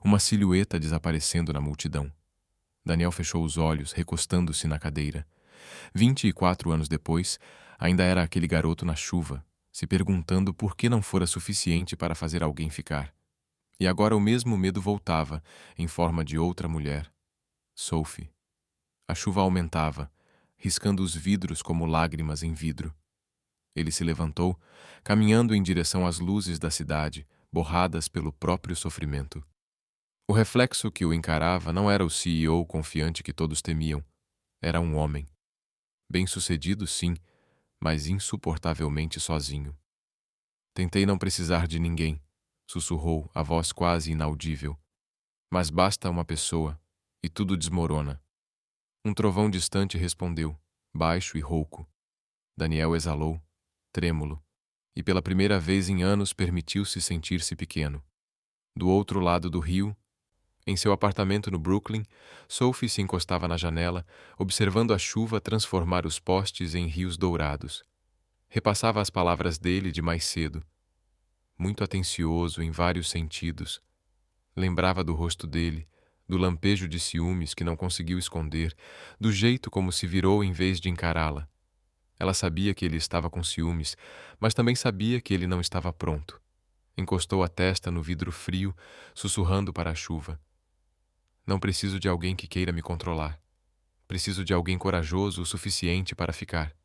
uma silhueta desaparecendo na multidão. Daniel fechou os olhos, recostando-se na cadeira. 24 anos depois, ainda era aquele garoto na chuva, se perguntando por que não fora suficiente para fazer alguém ficar. E agora o mesmo medo voltava, em forma de outra mulher. Sophie. A chuva aumentava, riscando os vidros como lágrimas em vidro. Ele se levantou, caminhando em direção às luzes da cidade, borradas pelo próprio sofrimento. O reflexo que o encarava não era o CEO confiante que todos temiam. Era um homem. Bem-sucedido, sim, mas insuportavelmente sozinho. Tentei não precisar de ninguém, sussurrou, a voz quase inaudível. Mas basta uma pessoa, e tudo desmorona. Um trovão distante respondeu, baixo e rouco. Daniel exalou, trêmulo, e pela primeira vez em anos permitiu-se sentir-se pequeno. Do outro lado do rio, em seu apartamento no Brooklyn, Sophie se encostava na janela, observando a chuva transformar os postes em rios dourados. Repassava as palavras dele de mais cedo. Muito atencioso em vários sentidos. Lembrava do rosto dele, do lampejo de ciúmes que não conseguiu esconder, do jeito como se virou em vez de encará-la. Ela sabia que ele estava com ciúmes, mas também sabia que ele não estava pronto. Encostou a testa no vidro frio, sussurrando para a chuva. Não preciso de alguém que queira me controlar. Preciso de alguém corajoso o suficiente para ficar.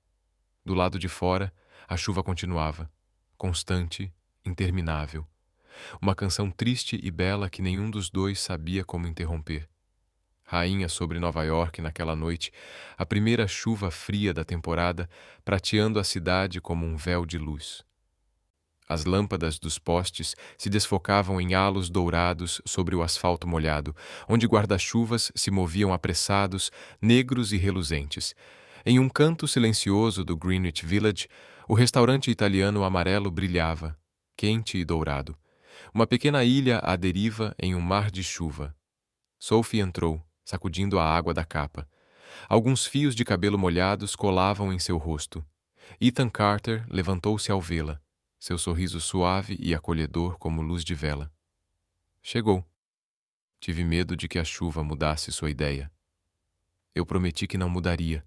Do lado de fora, a chuva continuava, constante, interminável. Uma canção triste e bela que nenhum dos dois sabia como interromper. rainha sobre Nova York naquela noite, a primeira chuva fria da temporada, prateando a cidade como um véu de luz. As lâmpadas dos postes se desfocavam em halos dourados sobre o asfalto molhado, onde guarda-chuvas se moviam apressados, negros e reluzentes. Em um canto silencioso do Greenwich Village, o restaurante italiano amarelo brilhava, quente e dourado. Uma pequena ilha à deriva em um mar de chuva. Sophie entrou, sacudindo a água da capa. Alguns fios de cabelo molhados colavam em seu rosto. Ethan Carter levantou-se ao vê-la, seu sorriso suave e acolhedor como luz de vela. Chegou. Tive medo de que a chuva mudasse sua ideia. Eu prometi que não mudaria,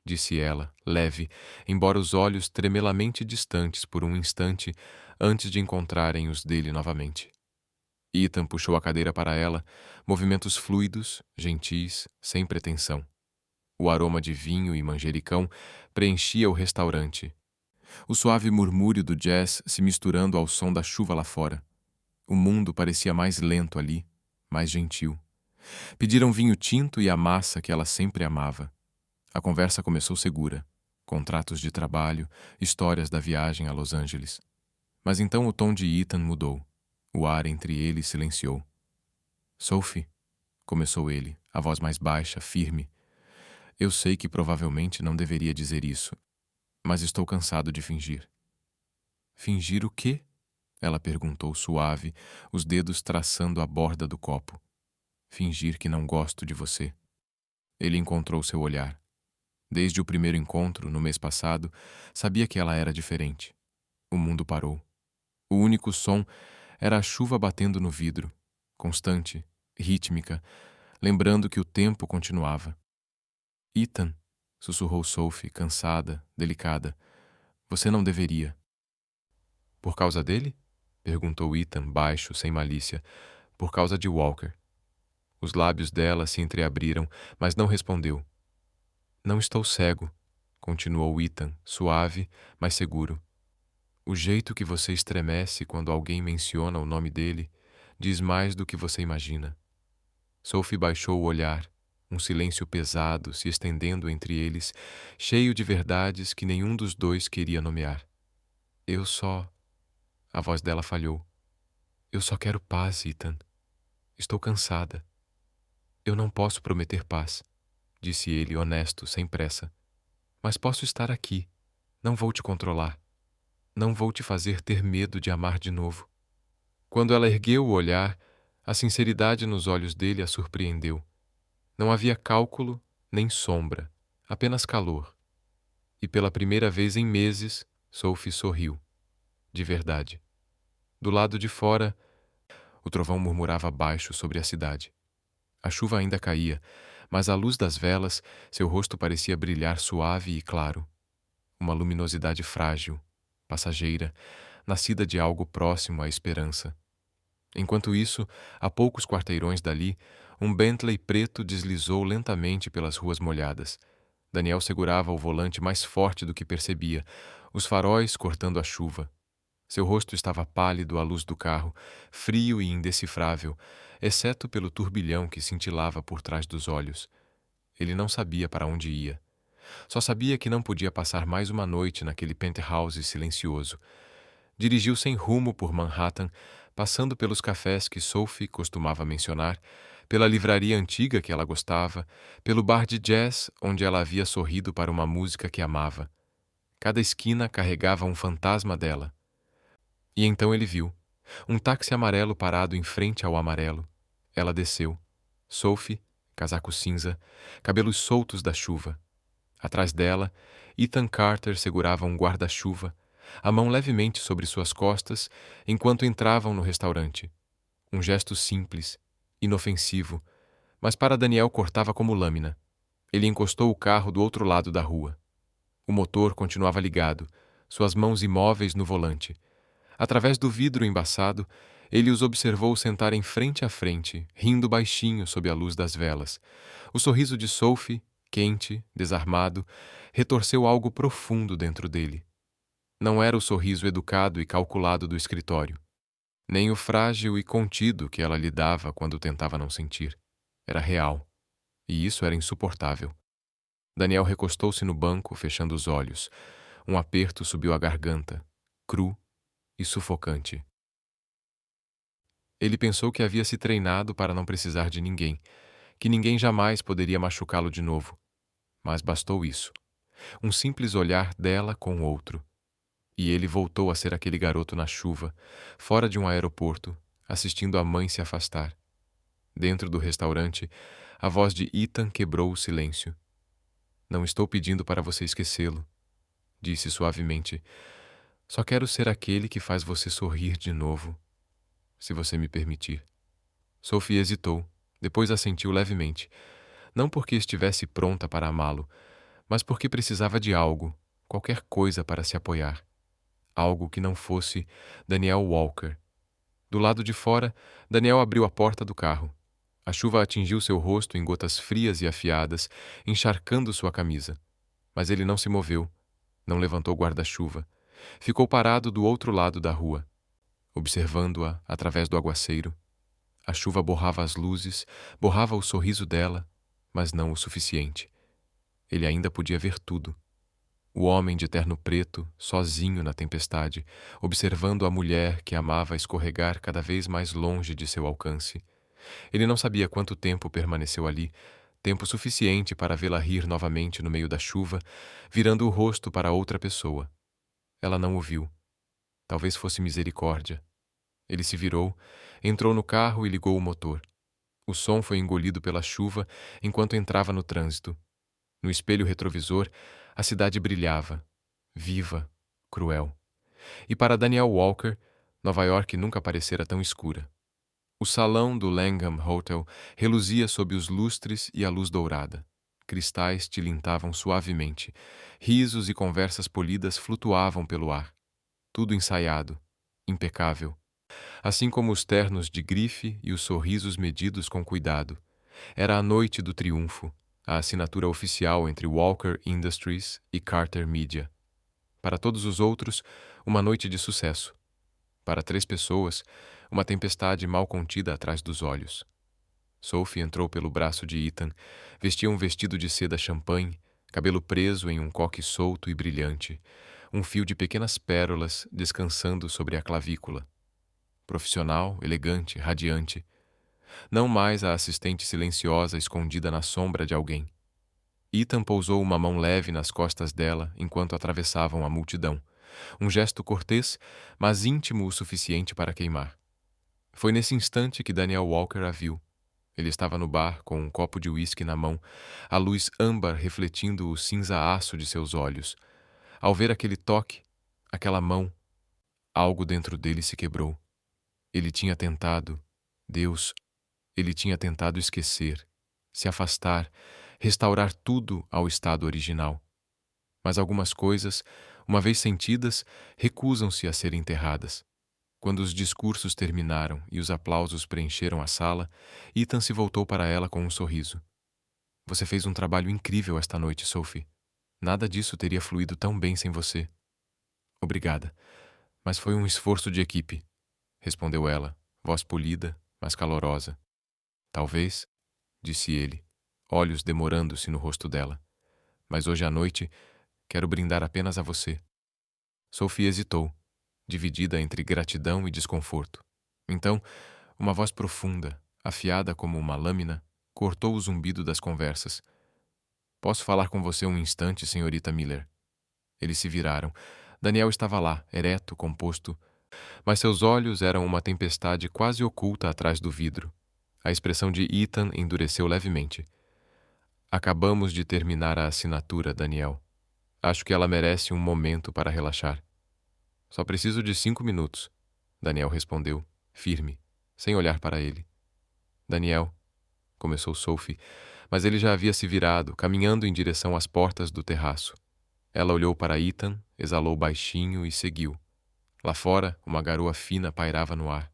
disse ela, leve, embora os olhos tremelamente distantes por um instante antes de encontrarem os dele novamente. Ethan puxou a cadeira para ela, movimentos fluidos, gentis, sem pretensão. O aroma de vinho e manjericão preenchia o restaurante. O suave murmúrio do jazz se misturando ao som da chuva lá fora. O mundo parecia mais lento ali, mais gentil. Pediram vinho tinto e a massa que ela sempre amava. A conversa começou segura. Contratos de trabalho, histórias da viagem a Los Angeles. Mas então o tom de Ethan mudou. O ar entre eles silenciou. Sophie, começou ele, a voz mais baixa, firme. Eu sei que provavelmente não deveria dizer isso, mas estou cansado de fingir. Fingir o quê? Ela perguntou suave, os dedos traçando a borda do copo. Fingir que não gosto de você. Ele encontrou seu olhar. Desde o primeiro encontro, no mês passado, sabia que ela era diferente. O mundo parou. O único som era a chuva batendo no vidro, constante, rítmica, lembrando que o tempo continuava. Ethan, sussurrou Sophie, cansada, delicada. Você não deveria. Por causa dele? Perguntou Ethan, baixo, sem malícia. Por causa de Walker. Os lábios dela se entreabriram, mas não respondeu. Não estou cego, continuou Ethan, suave, mas seguro. O jeito que você estremece quando alguém menciona o nome dele diz mais do que você imagina. Sophie baixou o olhar, um silêncio pesado se estendendo entre eles, cheio de verdades que nenhum dos dois queria nomear. Eu só... A voz dela falhou. Eu só quero paz, Ethan. Estou cansada. Eu não posso prometer paz, disse ele, honesto, sem pressa. Mas posso estar aqui. Não vou te controlar. Não vou te fazer ter medo de amar de novo. Quando ela ergueu o olhar, a sinceridade nos olhos dele a surpreendeu. Não havia cálculo nem sombra, apenas calor. E pela primeira vez em meses, Sophie sorriu. De verdade. Do lado de fora, o trovão murmurava baixo sobre a cidade. A chuva ainda caía, mas à luz das velas, seu rosto parecia brilhar suave e claro. Uma luminosidade frágil, passageira, nascida de algo próximo à esperança. Enquanto isso, a poucos quarteirões dali, um Bentley preto deslizou lentamente pelas ruas molhadas. Daniel segurava o volante mais forte do que percebia, os faróis cortando a chuva. Seu rosto estava pálido à luz do carro, frio e indecifrável, exceto pelo turbilhão que cintilava por trás dos olhos. Ele não sabia para onde ia. Só sabia que não podia passar mais uma noite naquele penthouse silencioso. Dirigiu sem rumo por Manhattan, passando pelos cafés que Sophie costumava mencionar, pela livraria antiga que ela gostava, pelo bar de jazz onde ela havia sorrido para uma música que amava. Cada esquina carregava um fantasma dela. E então ele viu. Um táxi amarelo parado em frente ao amarelo. Ela desceu. Sophie, casaco cinza, cabelos soltos da chuva. Atrás dela, Ethan Carter segurava um guarda-chuva, a mão levemente sobre suas costas, enquanto entravam no restaurante. Um gesto simples, inofensivo, mas para Daniel cortava como lâmina. Ele encostou o carro do outro lado da rua. O motor continuava ligado, suas mãos imóveis no volante. Através do vidro embaçado, ele os observou sentarem frente a frente, rindo baixinho sob a luz das velas. O sorriso de Sophie, quente, desarmado, retorceu algo profundo dentro dele. Não era o sorriso educado e calculado do escritório, nem o frágil e contido que ela lhe dava quando tentava não sentir. Era real, e isso era insuportável. Daniel recostou-se no banco, fechando os olhos. Um aperto subiu a garganta, cru e sufocante. Ele pensou que havia se treinado para não precisar de ninguém, que ninguém jamais poderia machucá-lo de novo. Mas bastou isso. Um simples olhar dela com o outro. E ele voltou a ser aquele garoto na chuva, fora de um aeroporto, assistindo a mãe se afastar. Dentro do restaurante, a voz de Ethan quebrou o silêncio. Não estou pedindo para você esquecê-lo, disse suavemente. Só quero ser aquele que faz você sorrir de novo, se você me permitir. Sophie hesitou, depois assentiu levemente. Não porque estivesse pronta para amá-lo, mas porque precisava de algo, qualquer coisa para se apoiar. Algo que não fosse Daniel Walker. Do lado de fora, Daniel abriu a porta do carro. A chuva atingiu seu rosto em gotas frias e afiadas, encharcando sua camisa. Mas ele não se moveu, não levantou guarda-chuva. Ficou parado do outro lado da rua, observando-a através do aguaceiro. A chuva borrava as luzes, borrava o sorriso dela, mas não o suficiente. Ele ainda podia ver tudo. O homem de terno preto, sozinho na tempestade, observando a mulher que amava escorregar cada vez mais longe de seu alcance. Ele não sabia quanto tempo permaneceu ali, tempo suficiente para vê-la rir novamente no meio da chuva, virando o rosto para outra pessoa. Ela não o viu. Talvez fosse misericórdia. Ele se virou, entrou no carro e ligou o motor. O som foi engolido pela chuva enquanto entrava no trânsito. No espelho retrovisor, a cidade brilhava, viva, cruel. E para Daniel Walker, Nova York nunca parecera tão escura. O salão do Langham Hotel reluzia sob os lustres e a luz dourada. Cristais tilintavam suavemente. Risos e conversas polidas flutuavam pelo ar. Tudo ensaiado, impecável. Assim como os ternos de grife e os sorrisos medidos com cuidado. Era a noite do triunfo, a assinatura oficial entre Walker Industries e Carter Media. Para todos os outros, uma noite de sucesso. Para 3 pessoas, uma tempestade mal contida atrás dos olhos. Sophie entrou pelo braço de Ethan, vestia um vestido de seda champanhe, cabelo preso em um coque solto e brilhante, um fio de pequenas pérolas descansando sobre a clavícula. Profissional, elegante, radiante. Não mais a assistente silenciosa escondida na sombra de alguém. Ethan pousou uma mão leve nas costas dela enquanto atravessavam a multidão. Um gesto cortês, mas íntimo o suficiente para queimar. Foi nesse instante que Daniel Walker a viu. Ele estava no bar com um copo de uísque na mão, a luz âmbar refletindo o cinza-aço de seus olhos. Ao ver aquele toque, aquela mão, algo dentro dele se quebrou. Ele tinha tentado, Deus, ele tinha tentado esquecer, se afastar, restaurar tudo ao estado original. Mas algumas coisas, uma vez sentidas, recusam-se a ser enterradas. Quando os discursos terminaram e os aplausos preencheram a sala, Ethan se voltou para ela com um sorriso. Você fez um trabalho incrível esta noite, Sophie. Nada disso teria fluído tão bem sem você. Obrigada, mas foi um esforço de equipe, respondeu ela, voz polida, mas calorosa. Talvez, disse ele, olhos demorando-se no rosto dela. Mas hoje à noite, quero brindar apenas a você. Sophie hesitou, dividida entre gratidão e desconforto. Então, uma voz profunda, afiada como uma lâmina, cortou o zumbido das conversas. Posso falar com você um instante, senhorita Miller? Eles se viraram. Daniel estava lá, ereto, composto, mas seus olhos eram uma tempestade quase oculta atrás do vidro. A expressão de Ethan endureceu levemente. Acabamos de terminar a assinatura, Daniel. Acho que ela merece um momento para relaxar. Só preciso de 5 minutos, Daniel respondeu, firme, sem olhar para ele. Daniel, começou Sophie, mas ele já havia se virado, caminhando em direção às portas do terraço. Ela olhou para Ethan, exalou baixinho e seguiu. Lá fora, uma garoa fina pairava no ar.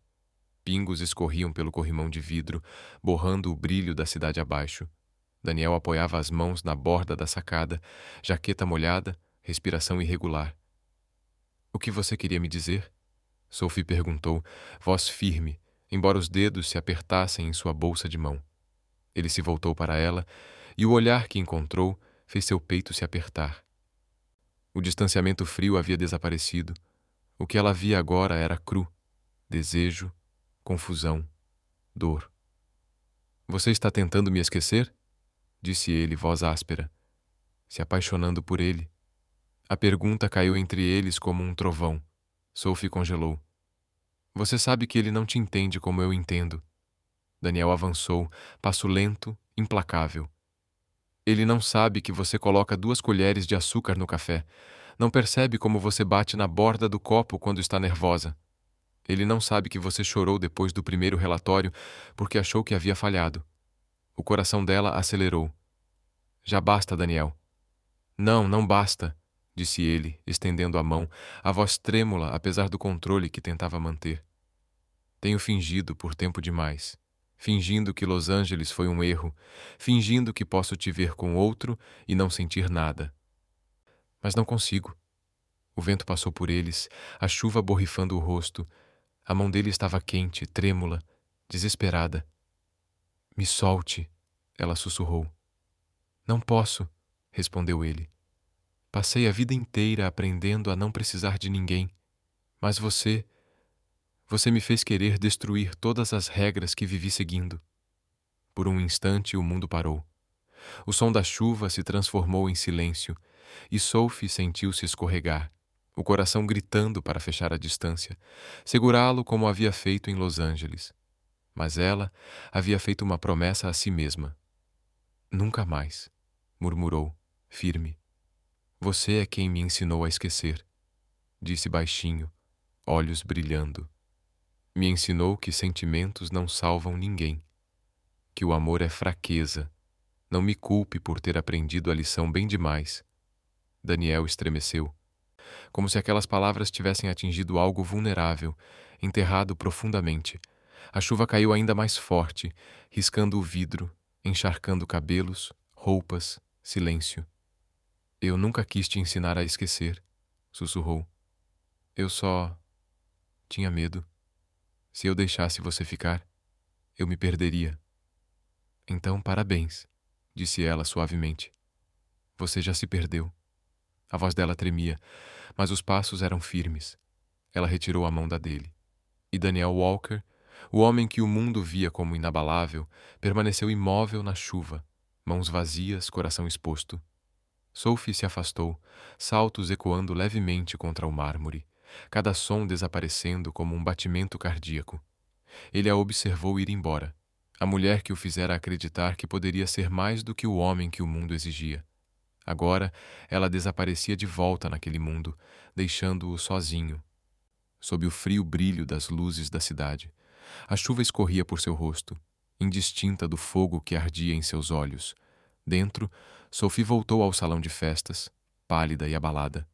Pingos escorriam pelo corrimão de vidro, borrando o brilho da cidade abaixo. Daniel apoiava as mãos na borda da sacada, jaqueta molhada, respiração irregular. O que você queria me dizer? Sophie perguntou, voz firme, embora os dedos se apertassem em sua bolsa de mão. Ele se voltou para ela, e o olhar que encontrou fez seu peito se apertar. O distanciamento frio havia desaparecido. O que ela via agora era cru: desejo, confusão, dor. Você está tentando me esquecer? Disse ele, voz áspera, se apaixonando por ele. A pergunta caiu entre eles como um trovão. Sophie congelou. Você sabe que ele não te entende como eu entendo. Daniel avançou, passo lento, implacável. Ele não sabe que você coloca 2 colheres de açúcar no café. Não percebe como você bate na borda do copo quando está nervosa. Ele não sabe que você chorou depois do primeiro relatório porque achou que havia falhado. O coração dela acelerou. Já basta, Daniel. Não, não basta, disse ele, estendendo a mão, a voz trêmula apesar do controle que tentava manter. Tenho fingido por tempo demais. Fingindo que Los Angeles foi um erro, fingindo que posso te ver com outro e não sentir nada. Mas não consigo. O vento passou por eles, a chuva borrifando o rosto. A mão dele estava quente, trêmula, desesperada. Me solte, ela sussurrou. Não posso, respondeu ele. Passei a vida inteira aprendendo a não precisar de ninguém. Mas você me fez querer destruir todas as regras que vivi seguindo. Por um instante o mundo parou. O som da chuva se transformou em silêncio, e Sophie sentiu-se escorregar, o coração gritando para fechar a distância, segurá-lo como havia feito em Los Angeles. Mas ela havia feito uma promessa a si mesma. Nunca mais, murmurou, firme. Você é quem me ensinou a esquecer, disse baixinho, olhos brilhando. Me ensinou que sentimentos não salvam ninguém, que o amor é fraqueza. Não me culpe por ter aprendido a lição bem demais. Daniel estremeceu, como se aquelas palavras tivessem atingido algo vulnerável, enterrado profundamente. A chuva caiu ainda mais forte, riscando o vidro, encharcando cabelos, roupas, silêncio. Eu nunca quis te ensinar a esquecer, sussurrou. Eu só tinha medo. Se eu deixasse você ficar, eu me perderia. Então, parabéns, disse ela suavemente. Você já se perdeu. A voz dela tremia, mas os passos eram firmes. Ela retirou a mão da dele. E Daniel Walker, o homem que o mundo via como inabalável, permaneceu imóvel na chuva, mãos vazias, coração exposto. Sophie se afastou, saltos ecoando levemente contra o mármore, cada som desaparecendo como um batimento cardíaco. Ele a observou ir embora, a mulher que o fizera acreditar que poderia ser mais do que o homem que o mundo exigia. Agora, ela desaparecia de volta naquele mundo, deixando-o sozinho, sob o frio brilho das luzes da cidade. A chuva escorria por seu rosto, indistinta do fogo que ardia em seus olhos. Dentro, Sophie voltou ao salão de festas, pálida e abalada.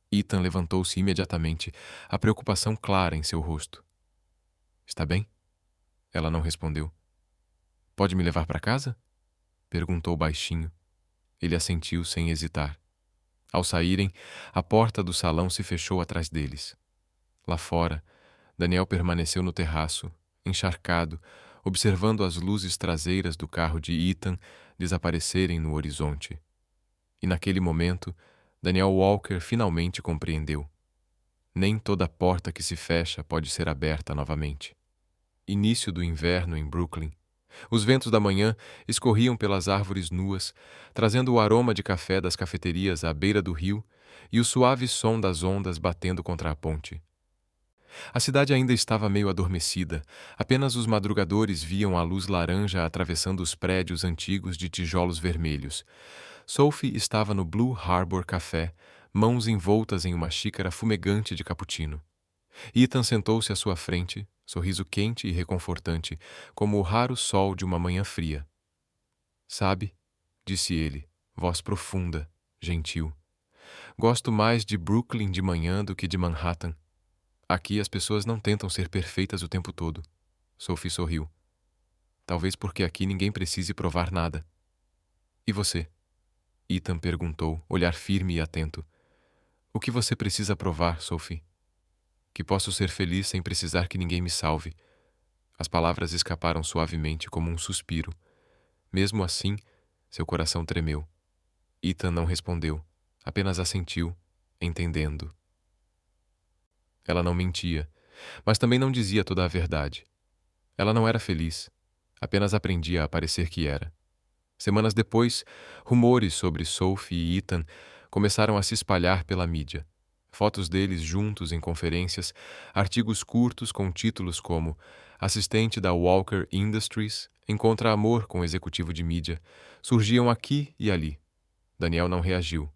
Ethan levantou-se imediatamente, a preocupação clara em seu rosto. Está bem? Ela não respondeu. Pode me levar para casa? Perguntou baixinho. Ele assentiu sem hesitar. Ao saírem, a porta do salão se fechou atrás deles. Lá fora, Daniel permaneceu no terraço, encharcado, observando as luzes traseiras do carro de Ethan desaparecerem no horizonte. E naquele momento, Daniel Walker finalmente compreendeu. Nem toda porta que se fecha pode ser aberta novamente. Início do inverno em Brooklyn. Os ventos da manhã escorriam pelas árvores nuas, trazendo o aroma de café das cafeterias à beira do rio e o suave som das ondas batendo contra a ponte. A cidade ainda estava meio adormecida, apenas os madrugadores viam a luz laranja atravessando os prédios antigos de tijolos vermelhos. Sophie estava no Blue Harbor Café, mãos envoltas em uma xícara fumegante de cappuccino. Ethan sentou-se à sua frente, sorriso quente e reconfortante, como o raro sol de uma manhã fria. Sabe, disse ele, voz profunda, gentil. Gosto mais de Brooklyn de manhã do que de Manhattan. Aqui as pessoas não tentam ser perfeitas o tempo todo. Sophie sorriu. Talvez porque aqui ninguém precise provar nada. E você? Ethan perguntou, olhar firme e atento. O que você precisa provar, Sophie? Que posso ser feliz sem precisar que ninguém me salve. As palavras escaparam suavemente como um suspiro. Mesmo assim, seu coração tremeu. Ethan não respondeu, apenas assentiu, entendendo. Ela não mentia, mas também não dizia toda a verdade. Ela não era feliz, apenas aprendia a parecer que era. Semanas depois, rumores sobre Sophie e Ethan começaram a se espalhar pela mídia. Fotos deles juntos em conferências, artigos curtos com títulos como Assistente da Walker Industries encontra amor com executivo de mídia, surgiam aqui e ali. Daniel não reagiu.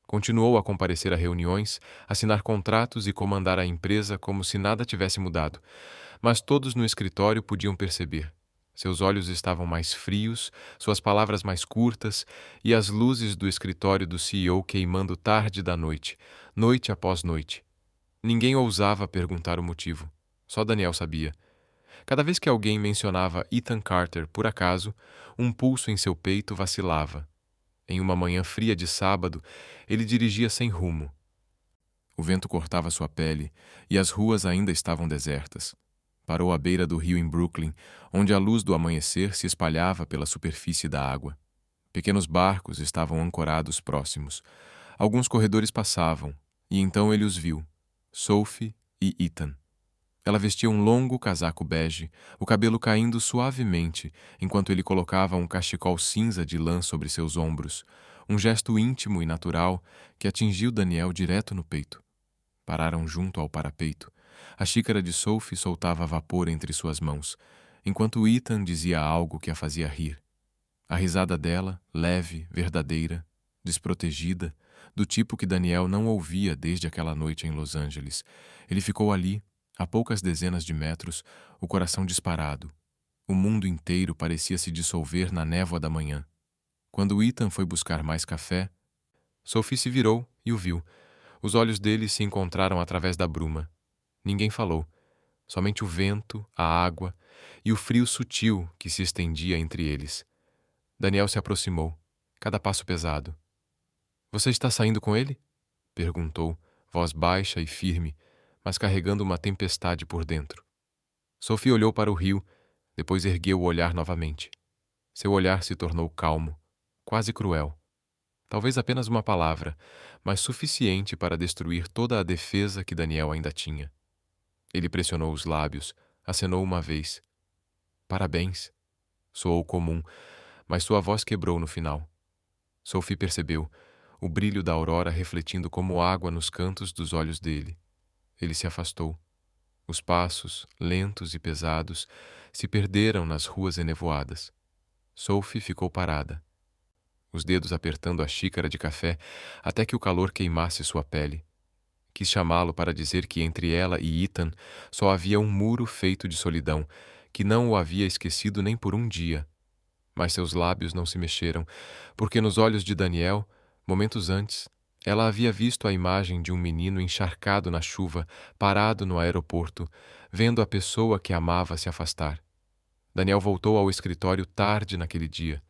Continuou a comparecer a reuniões, assinar contratos e comandar a empresa como se nada tivesse mudado. Mas todos no escritório podiam perceber. Seus olhos estavam mais frios, suas palavras mais curtas e as luzes do escritório do CEO queimando tarde da noite, noite após noite. Ninguém ousava perguntar o motivo. Só Daniel sabia. Cada vez que alguém mencionava Ethan Carter por acaso, um pulso em seu peito vacilava. Em uma manhã fria de sábado, ele dirigia sem rumo. O vento cortava sua pele e as ruas ainda estavam desertas. Parou à beira do rio em Brooklyn, onde a luz do amanhecer se espalhava pela superfície da água. Pequenos barcos estavam ancorados próximos. Alguns corredores passavam, e então ele os viu: Sophie e Ethan. Ela vestia um longo casaco bege, o cabelo caindo suavemente, enquanto ele colocava um cachecol cinza de lã sobre seus ombros, um gesto íntimo e natural que atingiu Daniel direto no peito. Pararam junto ao parapeito. A xícara de Sophie soltava vapor entre suas mãos, enquanto Ethan dizia algo que a fazia rir. A risada dela, leve, verdadeira, desprotegida, do tipo que Daniel não ouvia desde aquela noite em Los Angeles. Ele ficou ali, a poucas dezenas de metros, o coração disparado. O mundo inteiro parecia se dissolver na névoa da manhã. Quando Ethan foi buscar mais café, Sophie se virou e o viu. Os olhos dele se encontraram através da bruma. Ninguém falou. Somente o vento, a água e o frio sutil que se estendia entre eles. Daniel se aproximou, cada passo pesado. "Você está saindo com ele?" perguntou, voz baixa e firme, mas carregando uma tempestade por dentro. Sophie olhou para o rio, depois ergueu o olhar novamente. Seu olhar se tornou calmo, quase cruel. Talvez apenas uma palavra, mas suficiente para destruir toda a defesa que Daniel ainda tinha. Ele pressionou os lábios, acenou uma vez. "Parabéns." Soou comum, mas sua voz quebrou no final. Sophie percebeu, o brilho da aurora refletindo como água nos cantos dos olhos dele. Ele se afastou. Os passos, lentos e pesados, se perderam nas ruas enevoadas. Sophie ficou parada, os dedos apertando a xícara de café até que o calor queimasse sua pele. Quis chamá-lo para dizer que entre ela e Ethan só havia um muro feito de solidão, que não o havia esquecido nem por um dia. Mas seus lábios não se mexeram, porque nos olhos de Daniel, momentos antes, ela havia visto a imagem de um menino encharcado na chuva, parado no aeroporto, vendo a pessoa que amava se afastar. Daniel voltou ao escritório tarde naquele dia.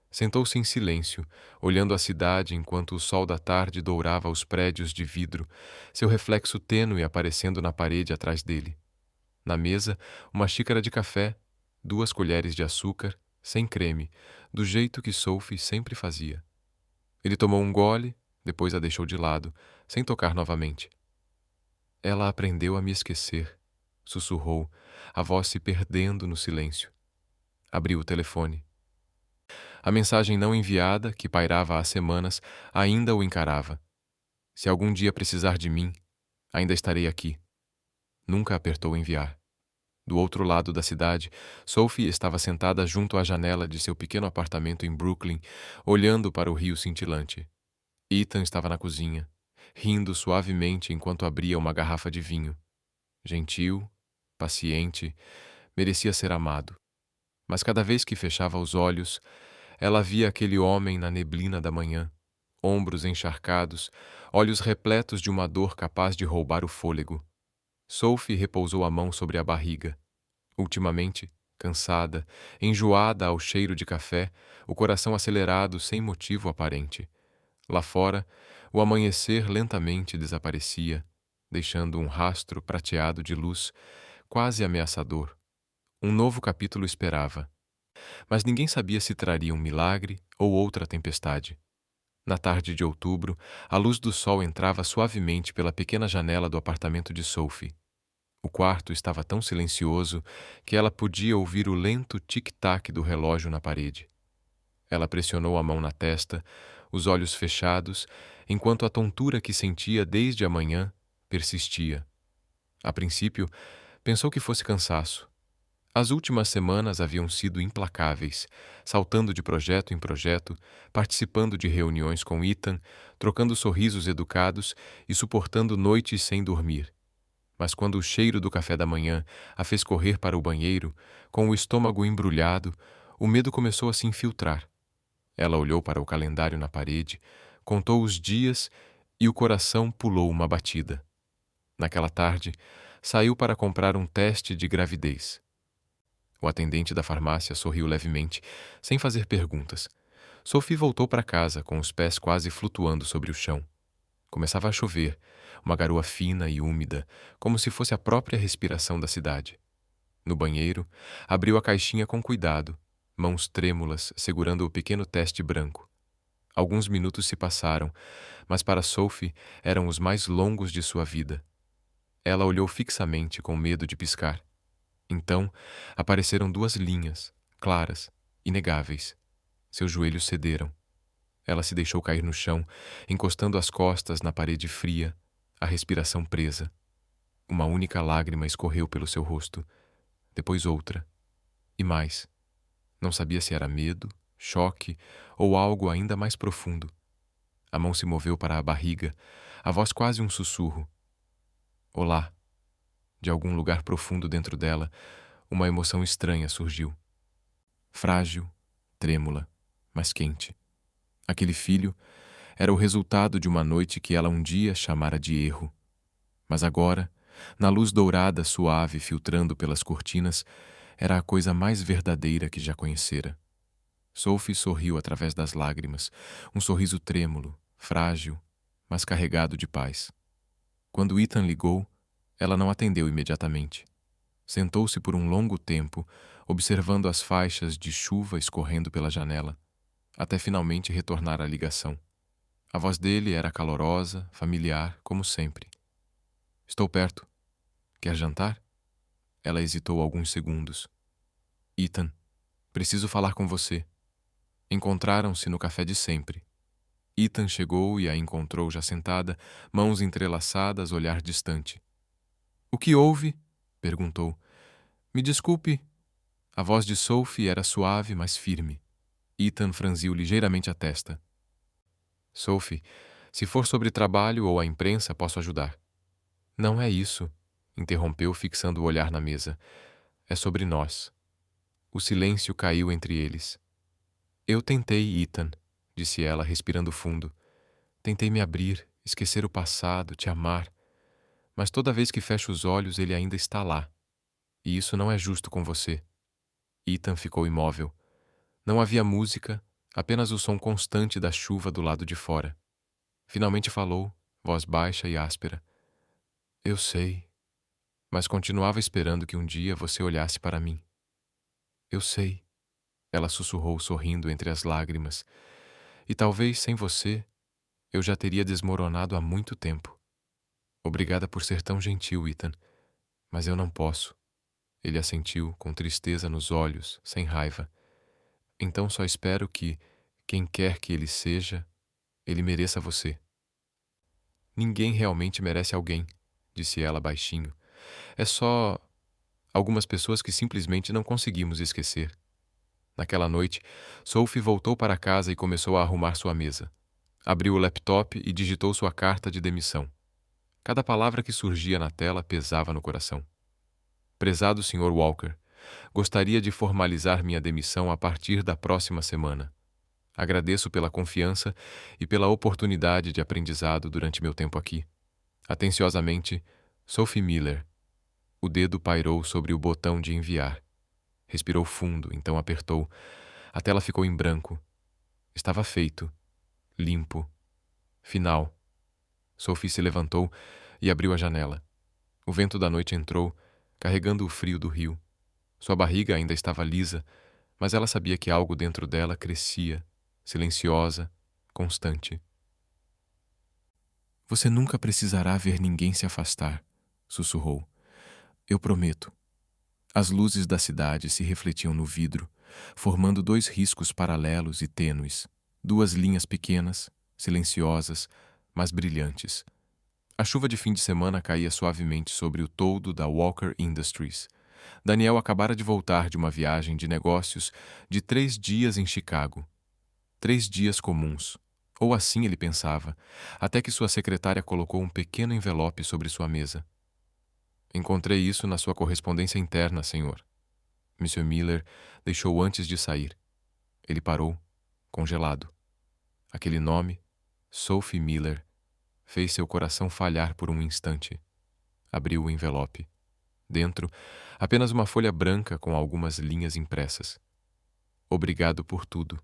Sentou-se em silêncio, olhando a cidade enquanto o sol da tarde dourava os prédios de vidro, seu reflexo tênue aparecendo na parede atrás dele. Na mesa, uma xícara de café, 2 colheres de açúcar, sem creme, do jeito que Sophie sempre fazia. Ele tomou um gole, depois a deixou de lado, sem tocar novamente. "Ela aprendeu a me esquecer", sussurrou, a voz se perdendo no silêncio. Abriu o telefone. A mensagem não enviada, que pairava há semanas, ainda o encarava. "Se algum dia precisar de mim, ainda estarei aqui." Nunca apertou enviar. Do outro lado da cidade, Sophie estava sentada junto à janela de seu pequeno apartamento em Brooklyn, olhando para o rio cintilante. Ethan estava na cozinha, rindo suavemente enquanto abria uma garrafa de vinho. Gentil, paciente, merecia ser amado. Mas cada vez que fechava os olhos, ela via aquele homem na neblina da manhã, ombros encharcados, olhos repletos de uma dor capaz de roubar o fôlego. Sophie repousou a mão sobre a barriga. Ultimamente, cansada, enjoada ao cheiro de café, o coração acelerado sem motivo aparente. Lá fora, o amanhecer lentamente desaparecia, deixando um rastro prateado de luz, quase ameaçador. Um novo capítulo esperava. mas ninguém sabia se traria um milagre ou outra tempestade. Na tarde de outubro, a luz do sol entrava suavemente pela pequena janela do apartamento de Sophie. O quarto estava tão silencioso que ela podia ouvir o lento tic-tac do relógio na parede. Ela pressionou a mão na testa, os olhos fechados, enquanto a tontura que sentia desde a manhã persistia. A princípio, pensou que fosse cansaço. As últimas semanas haviam sido implacáveis, saltando de projeto em projeto, participando de reuniões com Ethan, trocando sorrisos educados e suportando noites sem dormir. Mas quando o cheiro do café da manhã a fez correr para o banheiro, com o estômago embrulhado, o medo começou a se infiltrar. Ela olhou para o calendário na parede, contou os dias e o coração pulou uma batida. Naquela tarde, saiu para comprar um teste de gravidez. O atendente da farmácia sorriu levemente, sem fazer perguntas. Sophie voltou para casa, com os pés quase flutuando sobre o chão. Começava a chover, uma garoa fina e úmida, como se fosse a própria respiração da cidade. No banheiro, abriu a caixinha com cuidado, mãos trêmulas segurando o pequeno teste branco. Alguns minutos se passaram, mas para Sophie eram os mais longos de sua vida. Ela olhou fixamente com medo de piscar. Então, apareceram 2 linhas, claras, inegáveis. Seus joelhos cederam. Ela se deixou cair no chão, encostando as costas na parede fria, a respiração presa. Uma única lágrima escorreu pelo seu rosto, depois outra, e mais. Não sabia se era medo, choque ou algo ainda mais profundo. A mão se moveu para a barriga, a voz quase um sussurro. Olá. De algum lugar profundo dentro dela, uma emoção estranha surgiu. Frágil, trêmula, mas quente. Aquele filho era o resultado de uma noite que ela um dia chamara de erro. Mas agora, na luz dourada suave filtrando pelas cortinas, era a coisa mais verdadeira que já conhecera. Sophie sorriu através das lágrimas, um sorriso trêmulo, frágil, mas carregado de paz. Quando Ethan ligou, ela não atendeu imediatamente. Sentou-se por um longo tempo, observando as faixas de chuva escorrendo pela janela, até finalmente retornar à ligação. A voz dele era calorosa, familiar, como sempre. Estou perto. Quer jantar? Ela hesitou alguns segundos. Ethan, preciso falar com você. Encontraram-se no café de sempre. Ethan chegou e a encontrou já sentada, mãos entrelaçadas, olhar distante. O que houve? Perguntou. Me desculpe. A voz de Sophie era suave, mas firme. Ethan franziu ligeiramente a testa. Sophie, se for sobre trabalho ou a imprensa, posso ajudar. Não é isso, interrompeu, fixando o olhar na mesa. É sobre nós. O silêncio caiu entre eles. Eu tentei, Ethan, disse ela, respirando fundo. Tentei me abrir, esquecer o passado, te amar. Mas toda vez que fecho os olhos, ele ainda está lá. E isso não é justo com você. Ethan ficou imóvel. Não havia música, apenas o som constante da chuva do lado de fora. Finalmente falou, voz baixa e áspera. Eu sei, mas continuava esperando que um dia você olhasse para mim. Eu sei, ela sussurrou sorrindo entre as lágrimas. E talvez sem você, eu já teria desmoronado há muito tempo. Obrigada por ser tão gentil, Ethan, mas eu não posso. Ele assentiu, com tristeza nos olhos, sem raiva. Então só espero que, quem quer que ele seja, ele mereça você. Ninguém realmente merece alguém, disse ela baixinho. É só algumas pessoas que simplesmente não conseguimos esquecer. Naquela noite, Sophie voltou para casa e começou a arrumar sua mesa. Abriu o laptop e digitou sua carta de demissão. Cada palavra que surgia na tela pesava no coração. Prezado Sr. Walker, gostaria de formalizar minha demissão a partir da próxima semana. Agradeço pela confiança e pela oportunidade de aprendizado durante meu tempo aqui. Atenciosamente, Sophie Miller. O dedo pairou sobre o botão de enviar. Respirou fundo, então apertou. A tela ficou em branco. Estava feito. Limpo. Final. Sophie se levantou e abriu a janela. O vento da noite entrou, carregando o frio do rio. Sua barriga ainda estava lisa, mas ela sabia que algo dentro dela crescia, silenciosa, constante. Você nunca precisará ver ninguém se afastar, sussurrou. Eu prometo. As luzes da cidade se refletiam no vidro, formando dois riscos paralelos e tênues, duas linhas pequenas, silenciosas, mas brilhantes. A chuva de fim de semana caía suavemente sobre o toldo da Walker Industries. Daniel acabara de voltar de uma viagem de negócios de 3 dias em Chicago. 3 dias comuns, ou assim ele pensava, até que sua secretária colocou um pequeno envelope sobre sua mesa. Encontrei isso na sua correspondência interna, senhor. Mr. Miller deixou antes de sair. Ele parou, congelado. Aquele nome, Sophie Miller, fez seu coração falhar por um instante. Abriu o envelope. Dentro, apenas uma folha branca com algumas linhas impressas. Obrigado por tudo.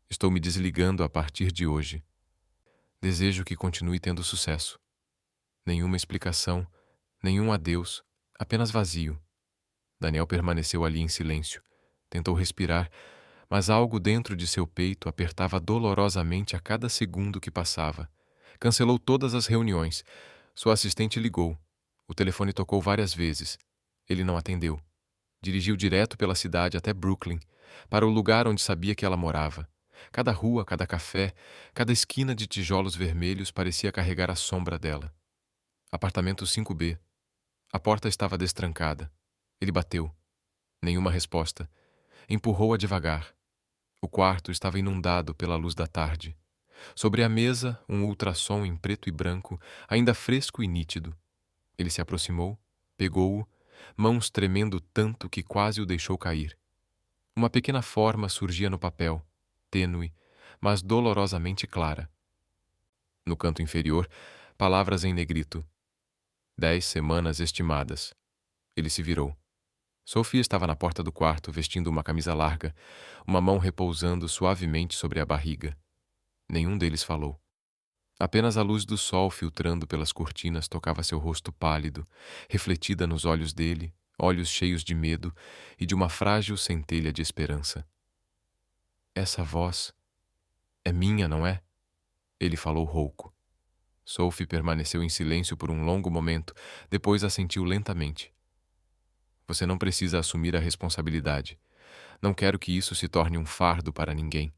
Estou me desligando a partir de hoje. Desejo que continue tendo sucesso. Nenhuma explicação, nenhum adeus, apenas vazio. Daniel permaneceu ali em silêncio. Tentou respirar, mas algo dentro de seu peito apertava dolorosamente a cada segundo que passava. Cancelou todas as reuniões. Sua assistente ligou. O telefone tocou várias vezes. Ele não atendeu. Dirigiu direto pela cidade até Brooklyn, para o lugar onde sabia que ela morava. Cada rua, cada café, cada esquina de tijolos vermelhos parecia carregar a sombra dela. Apartamento 5B. A porta estava destrancada. Ele bateu. Nenhuma resposta. Empurrou-a devagar. O quarto estava inundado pela luz da tarde. Sobre a mesa, um ultrassom em preto e branco, ainda fresco e nítido. Ele se aproximou, pegou-o, mãos tremendo tanto que quase o deixou cair. Uma pequena forma surgia no papel, tênue, mas dolorosamente clara. No canto inferior, palavras em negrito. 10 semanas estimadas. Ele se virou. Sophie estava na porta do quarto, vestindo uma camisa larga, uma mão repousando suavemente sobre a barriga. Nenhum deles falou. Apenas a luz do sol filtrando pelas cortinas tocava seu rosto pálido, refletida nos olhos dele, olhos cheios de medo e de uma frágil centelha de esperança. Essa voz é minha, não é? Ele falou rouco. Sophie permaneceu em silêncio por um longo momento, depois assentiu lentamente. Você não precisa assumir a responsabilidade. Não quero que isso se torne um fardo para ninguém.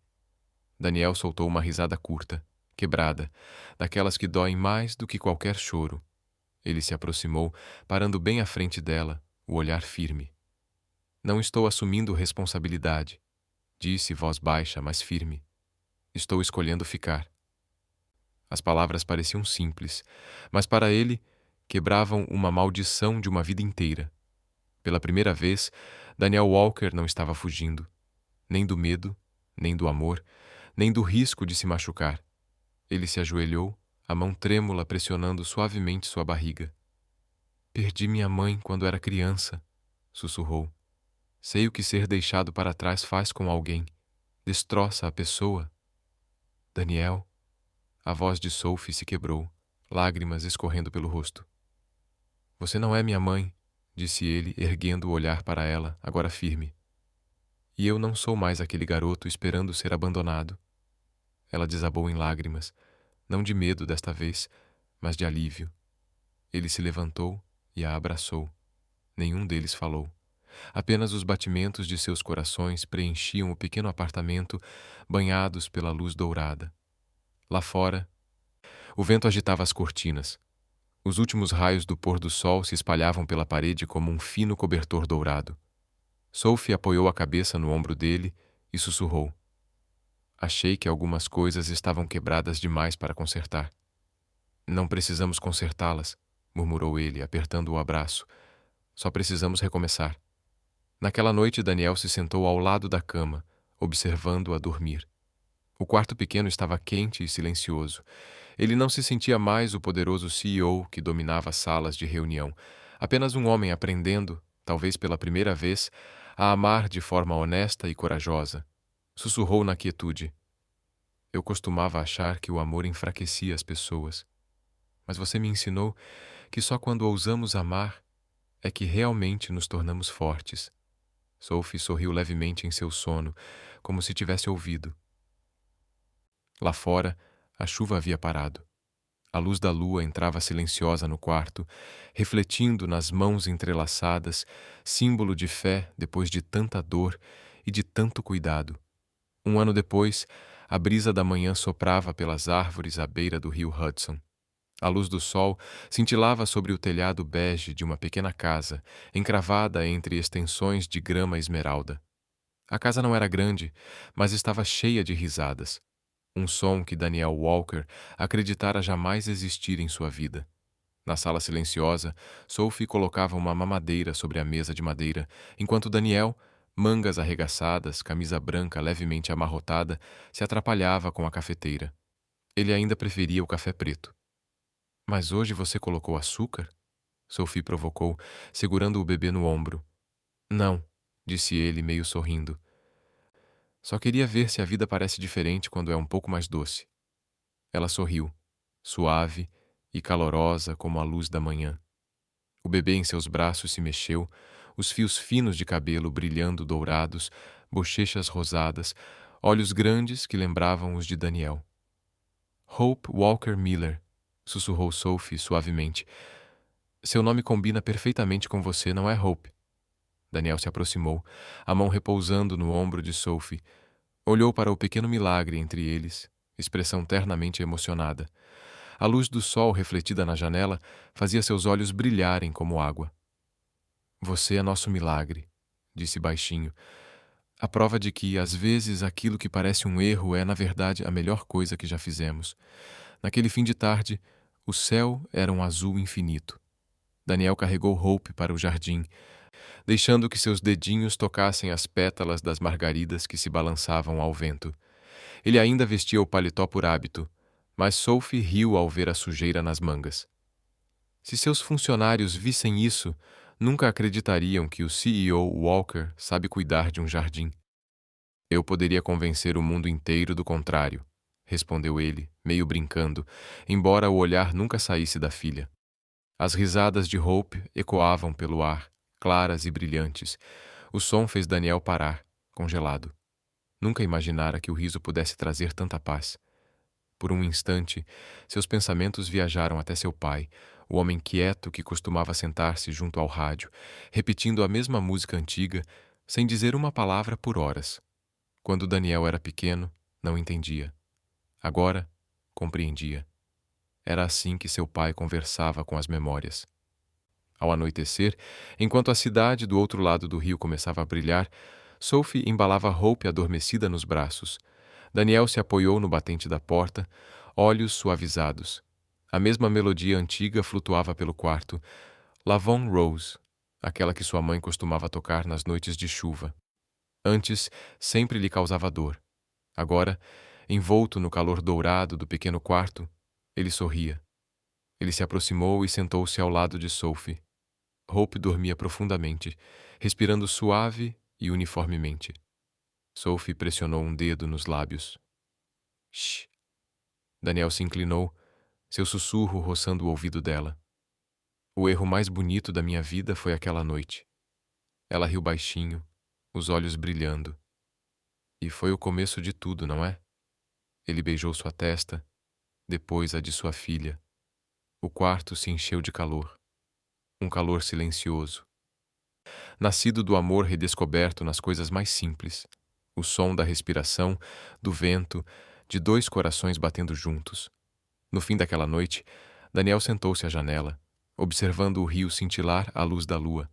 Daniel soltou uma risada curta, quebrada, daquelas que doem mais do que qualquer choro. Ele se aproximou, parando bem à frente dela, o olhar firme. Não estou assumindo responsabilidade, disse voz baixa, mas firme. Estou escolhendo ficar. As palavras pareciam simples, mas para ele quebravam uma maldição de uma vida inteira. Pela primeira vez, Daniel Walker não estava fugindo, nem do medo, nem do amor, nem do risco de se machucar. Ele se ajoelhou, a mão trêmula pressionando suavemente sua barriga. Perdi minha mãe quando era criança, sussurrou. Sei o que ser deixado para trás faz com alguém. Destroça a pessoa. Daniel. A voz de Sophie se quebrou, lágrimas escorrendo pelo rosto. Você não é minha mãe, disse ele, erguendo o olhar para ela, agora firme. E eu não sou mais aquele garoto esperando ser abandonado. Ela desabou em lágrimas, não de medo desta vez, mas de alívio. Ele se levantou e a abraçou. Nenhum deles falou. Apenas os batimentos de seus corações preenchiam o pequeno apartamento, banhados pela luz dourada. Lá fora, o vento agitava as cortinas. Os últimos raios do pôr do sol se espalhavam pela parede como um fino cobertor dourado. Sophie apoiou a cabeça no ombro dele e sussurrou. Achei que algumas coisas estavam quebradas demais para consertar. Não precisamos consertá-las, murmurou ele, apertando o abraço. Só precisamos recomeçar. Naquela noite, Daniel se sentou ao lado da cama, observando-a dormir. O quarto pequeno estava quente e silencioso. Ele não se sentia mais o poderoso CEO que dominava as salas de reunião, apenas um homem aprendendo, talvez pela primeira vez, a amar de forma honesta e corajosa. Sussurrou na quietude. Eu costumava achar que o amor enfraquecia as pessoas. Mas você me ensinou que só quando ousamos amar é que realmente nos tornamos fortes. Sophie sorriu levemente em seu sono, como se tivesse ouvido. Lá fora, a chuva havia parado. A luz da lua entrava silenciosa no quarto, refletindo nas mãos entrelaçadas, símbolo de fé depois de tanta dor e de tanto cuidado. Um ano depois, a brisa da manhã soprava pelas árvores à beira do rio Hudson. A luz do sol cintilava sobre o telhado bege de uma pequena casa, encravada entre extensões de grama esmeralda. A casa não era grande, mas estava cheia de risadas. Um som que Daniel Walker acreditara jamais existir em sua vida. Na sala silenciosa, Sophie colocava uma mamadeira sobre a mesa de madeira, enquanto Daniel, mangas arregaçadas, camisa branca levemente amarrotada, se atrapalhava com a cafeteira. Ele ainda preferia o café preto. "Mas hoje você colocou açúcar?" Sophie provocou, segurando o bebê no ombro. "Não", disse ele, meio sorrindo. "Só queria ver se a vida parece diferente quando é um pouco mais doce." Ela sorriu, suave e calorosa como a luz da manhã. O bebê em seus braços se mexeu, os fios finos de cabelo brilhando dourados, bochechas rosadas, olhos grandes que lembravam os de Daniel. "Hope Walker Miller", sussurrou Sophie suavemente. "Seu nome combina perfeitamente com você, não é, Hope?" Daniel se aproximou, a mão repousando no ombro de Sophie. Olhou para o pequeno milagre entre eles, expressão ternamente emocionada. A luz do sol refletida na janela fazia seus olhos brilharem como água. "Você é nosso milagre", disse baixinho. "A prova de que, às vezes, aquilo que parece um erro é, na verdade, a melhor coisa que já fizemos." Naquele fim de tarde, o céu era um azul infinito. Daniel carregou Hope para o jardim, deixando que seus dedinhos tocassem as pétalas das margaridas que se balançavam ao vento. Ele ainda vestia o paletó por hábito, mas Sophie riu ao ver a sujeira nas mangas. Se seus funcionários vissem isso, nunca acreditariam que o CEO Walker sabe cuidar de um jardim. "Eu poderia convencer o mundo inteiro do contrário", respondeu ele, meio brincando, embora o olhar nunca saísse da filha. As risadas de Hope ecoavam pelo ar, claras e brilhantes. O som fez Daniel parar, congelado. Nunca imaginara que o riso pudesse trazer tanta paz. Por um instante, seus pensamentos viajaram até seu pai, o homem quieto que costumava sentar-se junto ao rádio, repetindo a mesma música antiga, sem dizer uma palavra por horas. Quando Daniel era pequeno, não entendia. Agora, compreendia. Era assim que seu pai conversava com as memórias. Ao anoitecer, enquanto a cidade do outro lado do rio começava a brilhar, Sophie embalava Hope adormecida nos braços. Daniel se apoiou no batente da porta, olhos suavizados. A mesma melodia antiga flutuava pelo quarto. Lavon Rose, aquela que sua mãe costumava tocar nas noites de chuva. Antes, sempre lhe causava dor. Agora, envolto no calor dourado do pequeno quarto, ele sorria. Ele se aproximou e sentou-se ao lado de Sophie. Hope dormia profundamente, respirando suave e uniformemente. Sophie pressionou um dedo nos lábios. "Shh." Daniel se inclinou, seu sussurro roçando o ouvido dela. "O erro mais bonito da minha vida foi aquela noite." Ela riu baixinho, os olhos brilhando. "E foi o começo de tudo, não é?" Ele beijou sua testa, depois a de sua filha. O quarto se encheu de calor. Um calor silencioso. Nascido do amor redescoberto nas coisas mais simples. O som da respiração, do vento, de dois corações batendo juntos. No fim daquela noite, Daniel sentou-se à janela, observando o rio cintilar à luz da lua.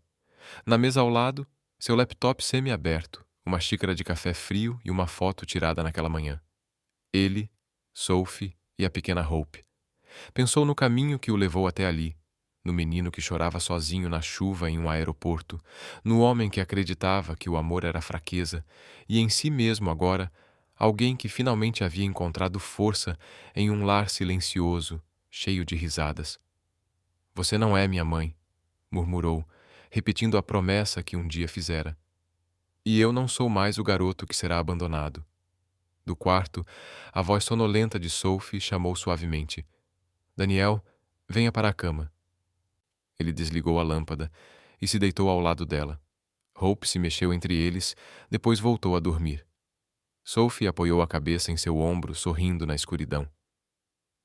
Na mesa ao lado, seu laptop semi-aberto, uma xícara de café frio e uma foto tirada naquela manhã. Ele, Sophie e a pequena Hope. Pensou no caminho que o levou até ali, no menino que chorava sozinho na chuva em um aeroporto, no homem que acreditava que o amor era fraqueza, e em si mesmo agora, alguém que finalmente havia encontrado força em um lar silencioso, cheio de risadas. "Você não é minha mãe", murmurou, repetindo a promessa que um dia fizera. "E eu não sou mais o garoto que será abandonado." Do quarto, a voz sonolenta de Sophie chamou suavemente. "Daniel, venha para a cama." Ele desligou a lâmpada e se deitou ao lado dela. Hope se mexeu entre eles, depois voltou a dormir. Sophie apoiou a cabeça em seu ombro, sorrindo na escuridão.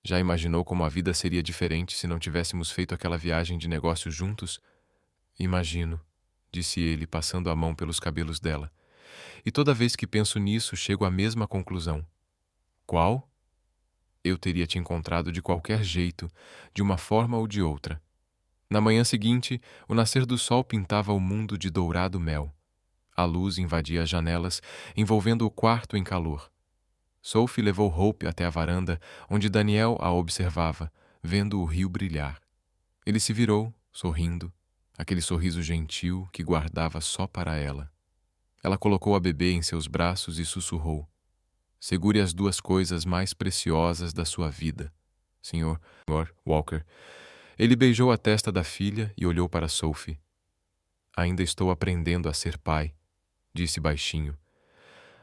Já imaginou como a vida seria diferente se não tivéssemos feito aquela viagem de negócios juntos? Imagino, disse ele, passando a mão pelos cabelos dela. E toda vez que penso nisso, chego à mesma conclusão. Qual? Eu teria te encontrado de qualquer jeito, de uma forma ou de outra. Na manhã seguinte, o nascer do sol pintava o mundo de dourado mel. A luz invadia as janelas, envolvendo o quarto em calor. Sophie levou Hope até a varanda, onde Daniel a observava, vendo o rio brilhar. Ele se virou, sorrindo, aquele sorriso gentil que guardava só para ela. Ela colocou a bebê em seus braços e sussurrou: "Segure as duas coisas mais preciosas da sua vida, Sr. Walker." Ele beijou a testa da filha e olhou para Sophie. "Ainda estou aprendendo a ser pai", disse baixinho.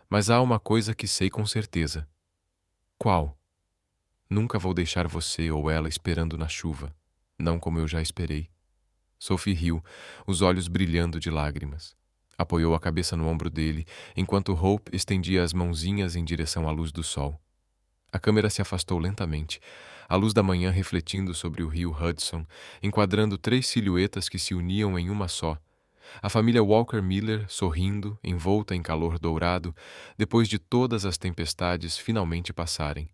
"Mas há uma coisa que sei com certeza." "Qual?" "Nunca vou deixar você ou ela esperando na chuva, não como eu já esperei." Sophie riu, os olhos brilhando de lágrimas. Apoiou a cabeça no ombro dele, enquanto Hope estendia as mãozinhas em direção à luz do sol. A câmera se afastou lentamente, a luz da manhã refletindo sobre o rio Hudson, enquadrando 3 silhuetas que se uniam em uma só. A família Walker Miller sorrindo, envolta em calor dourado, depois de todas as tempestades finalmente passarem.